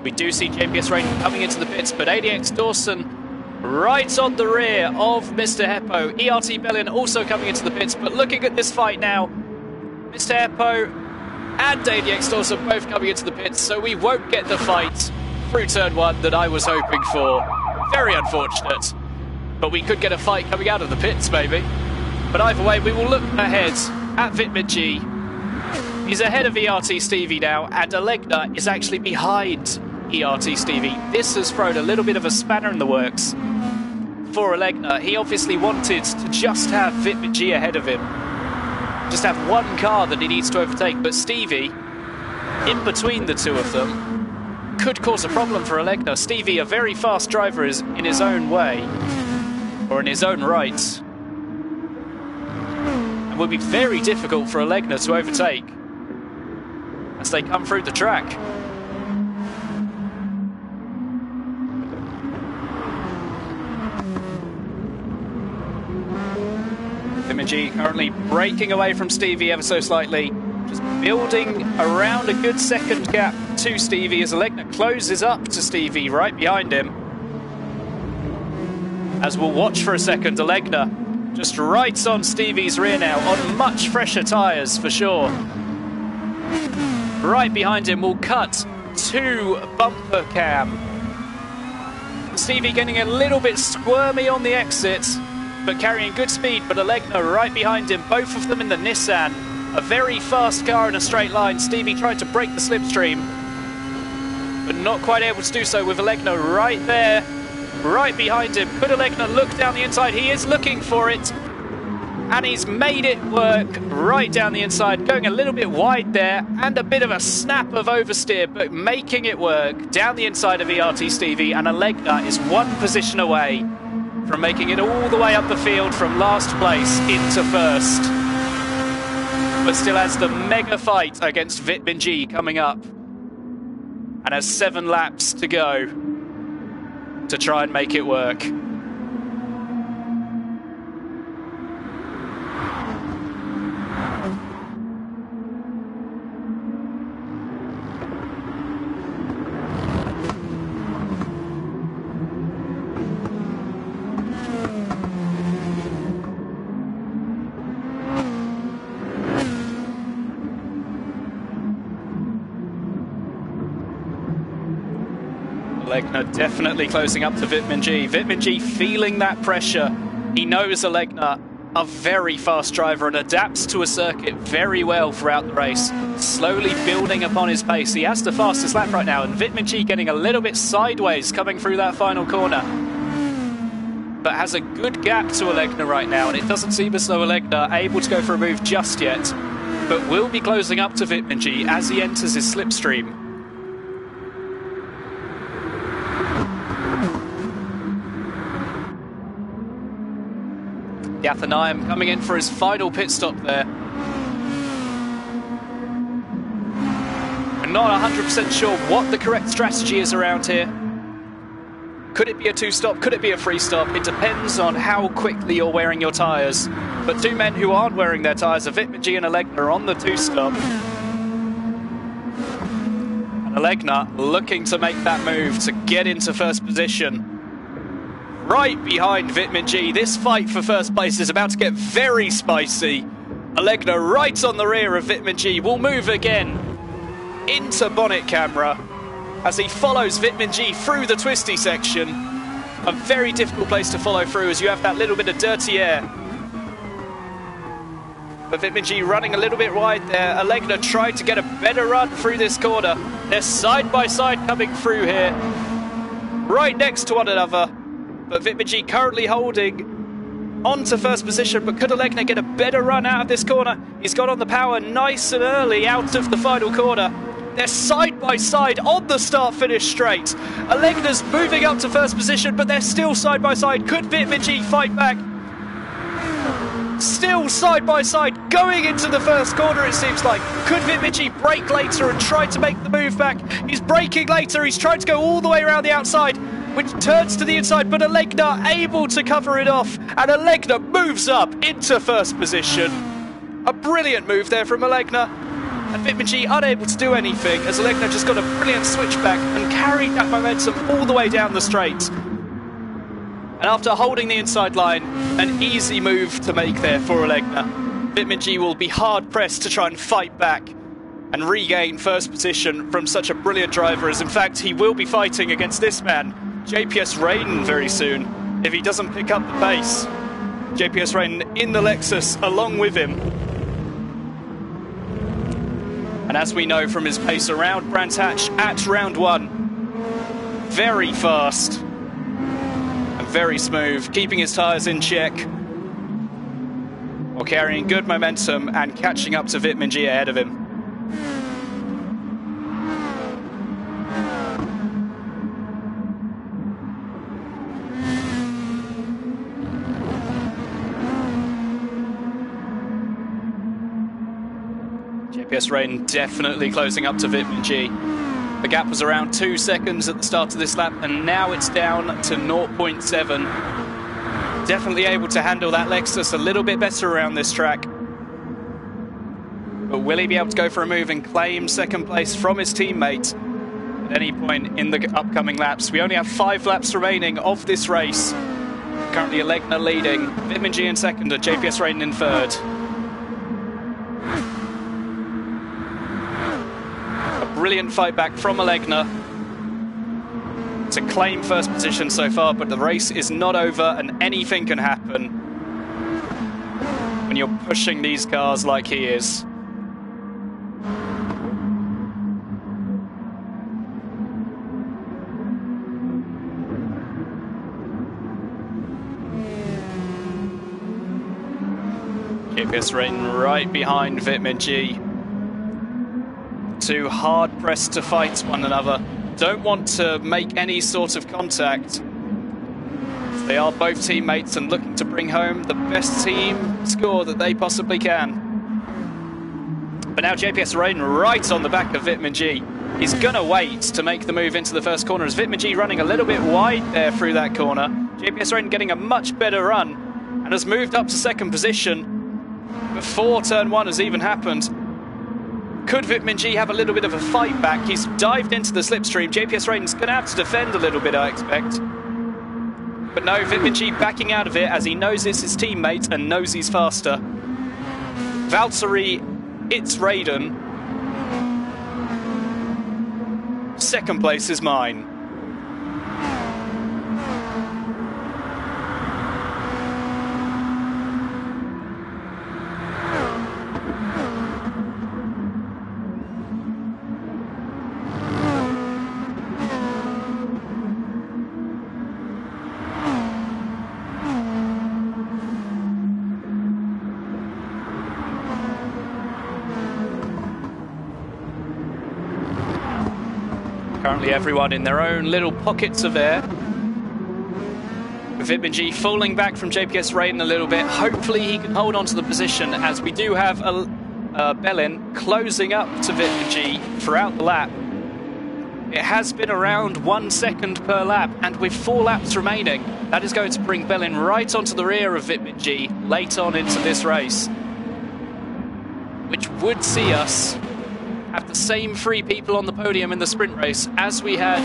We do see JPS Rain coming into the pits, but ADX Dawson right on the rear of Mr. Heppo. ERT Bellin also coming into the pits, but looking at this fight now, Mr. Heppo and ADX Dawson both coming into the pits, so we won't get the fight through turn 1 that I was hoping for. Very unfortunate, but we could get a fight coming out of the pits maybe. But either way, we will look ahead at Vitamin G. He's ahead of ERT Stevie now, and Alegna is actually behind ERT Stevie. This has thrown a little bit of a spanner in the works for Alegna. He obviously wanted to just have Vitamin G ahead of him, just have one car that he needs to overtake, but Stevie in between the two of them could cause a problem for Alegna. Stevie, a very fast driver, is in his own way, or in his own right, and would be very difficult for Alegna to overtake as they come through the track. G currently breaking away from Stevie ever so slightly, just building around a good second gap to Stevie as Alegna closes up to Stevie right behind him. As we'll watch for a second, Alegna just right on Stevie's rear now, on much fresher tyres for sure. Right behind him, we'll cut to bumper cam. Stevie getting a little bit squirmy on the exit, but carrying good speed, but Alegna right behind him, both of them in the Nissan. A very fast car in a straight line. Stevie tried to break the slipstream, but not quite able to do so with Alegna right there, right behind him. Could Alegna look down the inside? He is looking for it, and he's made it work right down the inside, going a little bit wide there, and a bit of a snap of oversteer, but making it work down the inside of ERT Stevie, and Alegna is 1 position away from making it all the way up the field from last place into 1st. But still has the mega fight against Vitamin G coming up, and has 7 laps to go to try and make it work. Alegna definitely closing up to Vitamin G. Vitamin G feeling that pressure. He knows Alegna, a very fast driver, and adapts to a circuit very well throughout the race, slowly building upon his pace. He has the fastest lap right now, and Vitamin G getting a little bit sideways coming through that final corner. but has a good gap to Alegna right now, and it doesn't seem as though Alegna able to go for a move just yet, but will be closing up to Vitminji as he enters his slipstream. The Athenaeum coming in for his final pit stop there. We're not 100% sure what the correct strategy is around here. Could it be a two-stop? Could it be a three-stop? It depends on how quickly you're wearing your tyres. But two men who aren't wearing their tyres are Vitminji and Alegna on the two-stop. And Alegna looking to make that move to get into first position. Right behind Vitminji. This fight for first place is about to get very spicy. Alegna right on the rear of Vitminji will move again into bonnet camera as he follows Vitminji through the twisty section. A very difficult place to follow through as you have that little bit of dirty air. But Vitminji running a little bit wide there. Alegna tried to get a better run through this corner. They're side by side coming through here, right next to one another. But Vitminji currently holding on to first position, but could Alegna get a better run out of this corner? He's got on the power nice and early out of the final corner. They're side by side on the start-finish straight. Alegna's moving up to first position, but they're still side by side. Could Vitminji fight back? Still side by side, going into the first corner, it seems like. Could Vitminji brake later and try to make the move back? He's braking later, he's trying to go all the way around the outside, which turns to the inside, but Alegna able to cover it off, and Alegna moves up into first position. A brilliant move there from Alegna. And Vitminji unable to do anything as Alegna just got a brilliant switchback and carried that momentum all the way down the straight. And after holding the inside line, an easy move to make there for Alegna. Vitminji will be hard pressed to try and fight back and regain first position from such a brilliant driver, as in fact he will be fighting against this man, JPS Rain, very soon, if he doesn't pick up the pace. JPS Rain in the Lexus along with him. And as we know from his pace around Brands Hatch at round one, very fast and very smooth, keeping his tyres in check while carrying good momentum and catching up to Vitminji ahead of him. JPS Rain definitely closing up to Vitminji. The gap was around 2 seconds at the start of this lap, and now it's down to 0.7. Definitely able to handle that Lexus a little bit better around this track. But will he be able to go for a move and claim second place from his teammate at any point in the upcoming laps? We only have 5 laps remaining of this race. Currently Alegna leading, Vitminji in second and JPS Rain in third. Brilliant fight back from Alegna to claim first position so far, but the race is not over and anything can happen when you're pushing these cars like he is. JPS Rain right behind Vitminji. Two hard pressed to fight one another. Don't want to make any sort of contact. They are both teammates and looking to bring home the best team score that they possibly can. But now JPS Rain right on the back of Vitminji. He's gonna wait to make the move into the first corner as Vitminji running a little bit wide there through that corner. JPS Rain getting a much better run and has moved up to second position before turn one has even happened. Could Vitminji have a little bit of a fight back? He's dived into the slipstream. JPS Rain's going to have to defend a little bit, I expect. But no, Vitminji backing out of it as he knows it's his teammate and knows he's faster. Valtteri, it's Raiden. Second place is mine. Currently everyone in their own little pockets of air. With Vitmin falling back from JPS Raiden a little bit. Hopefully he can hold on to the position, as we do have Belin closing up to Vitmin throughout the lap. It has been around 1 second per lap, and with 4 laps remaining, that is going to bring Belin right onto the rear of Vitmin late on into this race, which would see us have the same 3 people on the podium in the sprint race as we had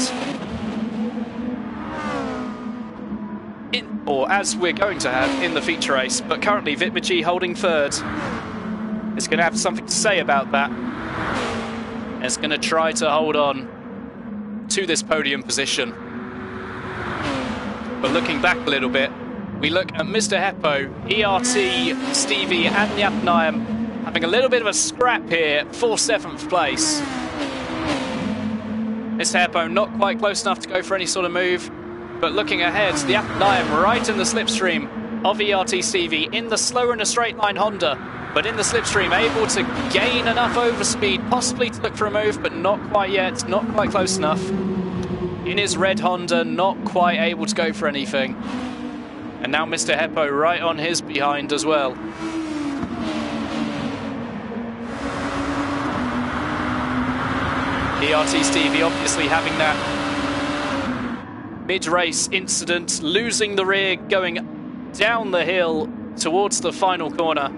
as we're going to have in the feature race. But currently Vitmin holding third. Is going to have something to say about that. It's going to try to hold on to this podium position. But looking back a little bit, we look at Mr. Heppo, ERT, Stevie and Yapnayam having a little bit of a scrap here for 7th place. Mr. Heppo not quite close enough to go for any sort of move, but looking ahead, the Yapnayam right in the slipstream of ERT Stevie in the slower in a straight line Honda, but in the slipstream able to gain enough overspeed, possibly to look for a move, but not quite yet, not quite close enough. In his red Honda, not quite able to go for anything. And now Mr. Heppo right on his behind as well. ERT Stevie obviously having that mid-race incident, losing the rear, going down the hill towards the final corner.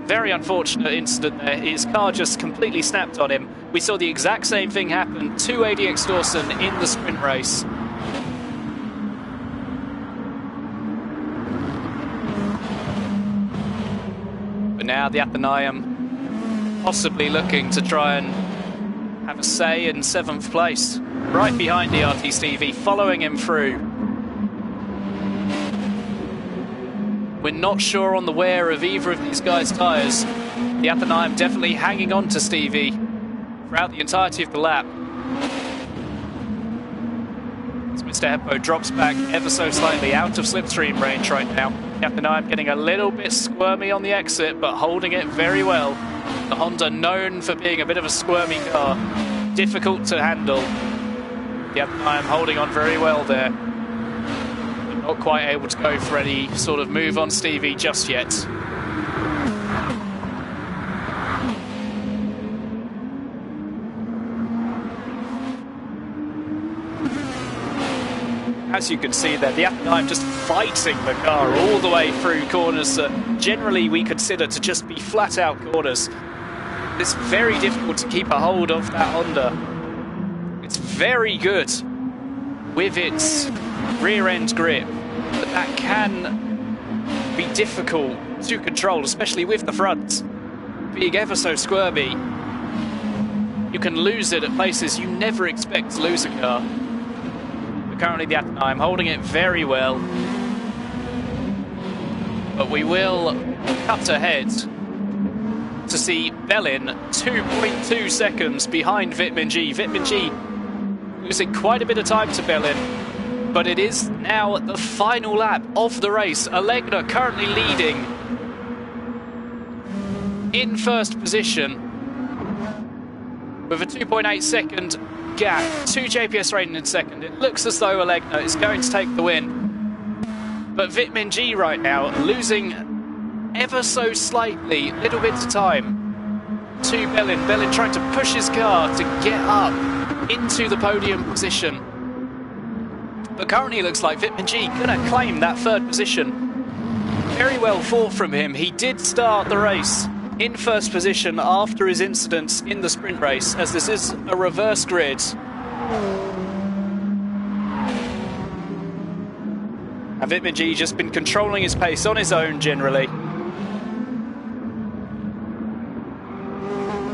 Very unfortunate incident there. His car just completely snapped on him. We saw the exact same thing happen to ADX Dawson in the sprint race. But now the Yapnayam possibly looking to try and have a say in 7th place. Right behind ERT Stevie, following him through. We're not sure on the wear of either of these guys' tyres. The Yapnayam definitely hanging on to Stevie throughout the entirety of the lap. As Mr. Heppo drops back ever so slightly out of slipstream range right now. Yapnayam getting a little bit squirmy on the exit, but holding it very well. The Honda known for being a bit of a squirmy car. Difficult to handle. The Yapnayam holding on very well there. But not quite able to go for any sort of move on Stevie just yet. As you can see there, the Yapnayam just fighting the car all the way through corners that generally we consider to just be flat out corners. It's very difficult to keep a hold of that Honda. It's very good with its rear end grip, but that can be difficult to control, especially with the front being ever so squirmy. You can lose it at places you never expect to lose a car. But currently the Yapnayam holding it very well. But we will cut ahead to see Belin 2.2 seconds behind Vitmin. Vitmin losing quite a bit of time to Belin, but it is now the final lap of the race. Alegna currently leading in first position with a 2.8 second gap to JPS Raiden in second. It looks as though Alegna is going to take the win, but Vitmin right now losing ever so slightly, little bits of time to Belin. Belin trying to push his car to get up into the podium position. But currently it looks like Vitmin gonna claim that third position. Very well fought from him. He did start the race in first position after his incidents in the sprint race, as this is a reverse grid. And Vitmin just been controlling his pace on his own generally.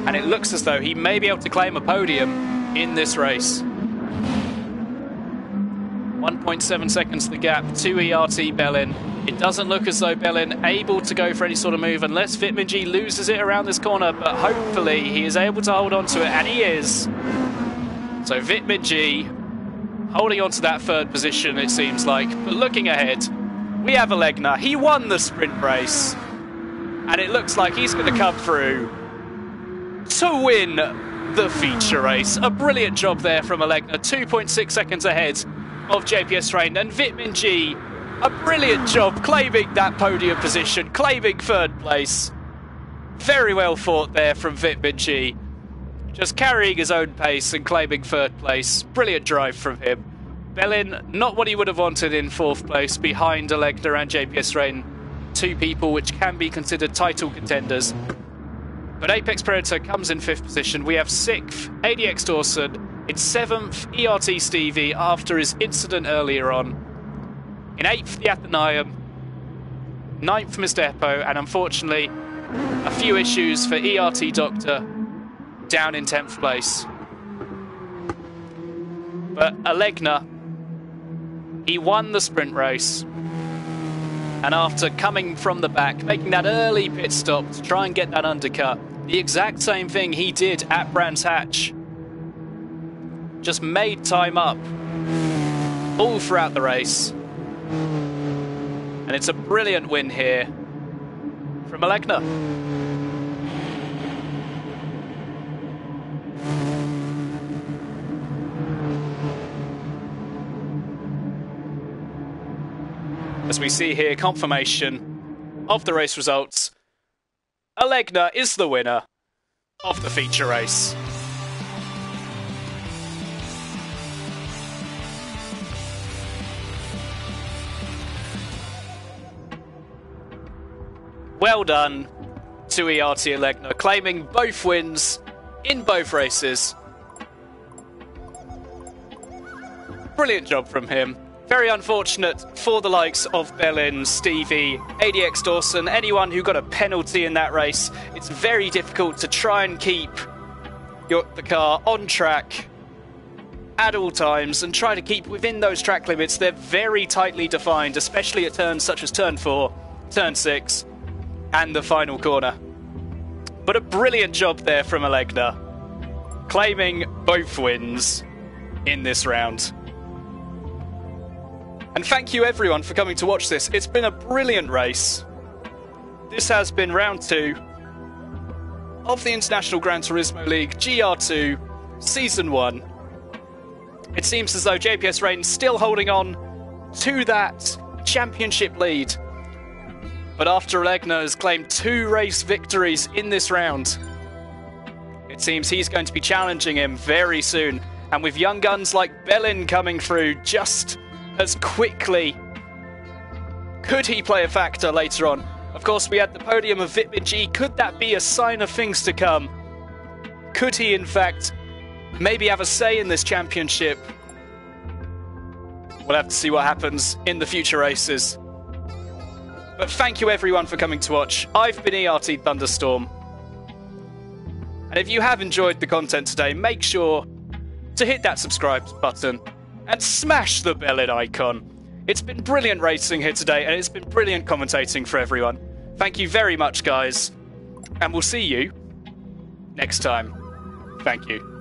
And it looks as though he may be able to claim a podium in this race. 1.7 seconds the gap to ERT Belin. It doesn't look as though Belin able to go for any sort of move unless Vitmin loses it around this corner, but hopefully he is able to hold on to it, and he is. So Vitmin holding on to that third position, it seems like. But looking ahead, we have Alegna. He won the sprint race, and it looks like he's going to come through to win the feature race. A brilliant job there from Alegna, 2.6 seconds ahead of JPS Rain, and Vitmin G, a brilliant job claiming that podium position, claiming third place. Very well fought there from Vitmin G, just carrying his own pace and claiming third place. Brilliant drive from him. Bellin, not what he would have wanted in fourth place, behind Alegna and JPS Rain, two people which can be considered title contenders. But Apex Predator comes in fifth position. We have sixth, ADX Dawson. In seventh, ERT Stevie after his incident earlier on. In eighth, the Athenaeum. Ninth, Mr. Eppo. And unfortunately, a few issues for ERT Doctor down in 10th place. But Alegna, he won the sprint race. And after coming from the back, making that early pit stop to try and get that undercut, the exact same thing he did at Brands Hatch. Just made time up all throughout the race. And it's a brilliant win here from Alegna. As we see here, confirmation of the race results. Alegna is the winner of the feature race. Well done to ERT Alegna, claiming both wins in both races. Brilliant job from him. Very unfortunate for the likes of Bellin, Stevie, ADX Dawson, anyone who got a penalty in that race. It's very difficult to try and keep the car on track at all times and try to keep within those track limits. They're very tightly defined, especially at turns such as turn 4, turn 6, and the final corner. But a brilliant job there from Alegna, claiming both wins in this round. And thank you everyone for coming to watch this. It's been a brilliant race. This has been round 2 of the International Gran Turismo League Gr.2 Season 1. It seems as though JPS Rain still holding on to that championship lead. But after Alegna has claimed 2 race victories in this round, it seems he's going to be challenging him very soon. And with young guns like Bellin coming through just as quickly, could he play a factor later on? Of course, we had the podium of Vitmin G. Could that be a sign of things to come? Could he, in fact, maybe have a say in this championship? We'll have to see what happens in the future races. But thank you everyone for coming to watch. I've been ERT Thunderstorm. And if you have enjoyed the content today, make sure to hit that subscribe button and smash the bell icon. It's been brilliant racing here today, and it's been brilliant commentating for everyone. Thank you very much, guys. And we'll see you next time. Thank you.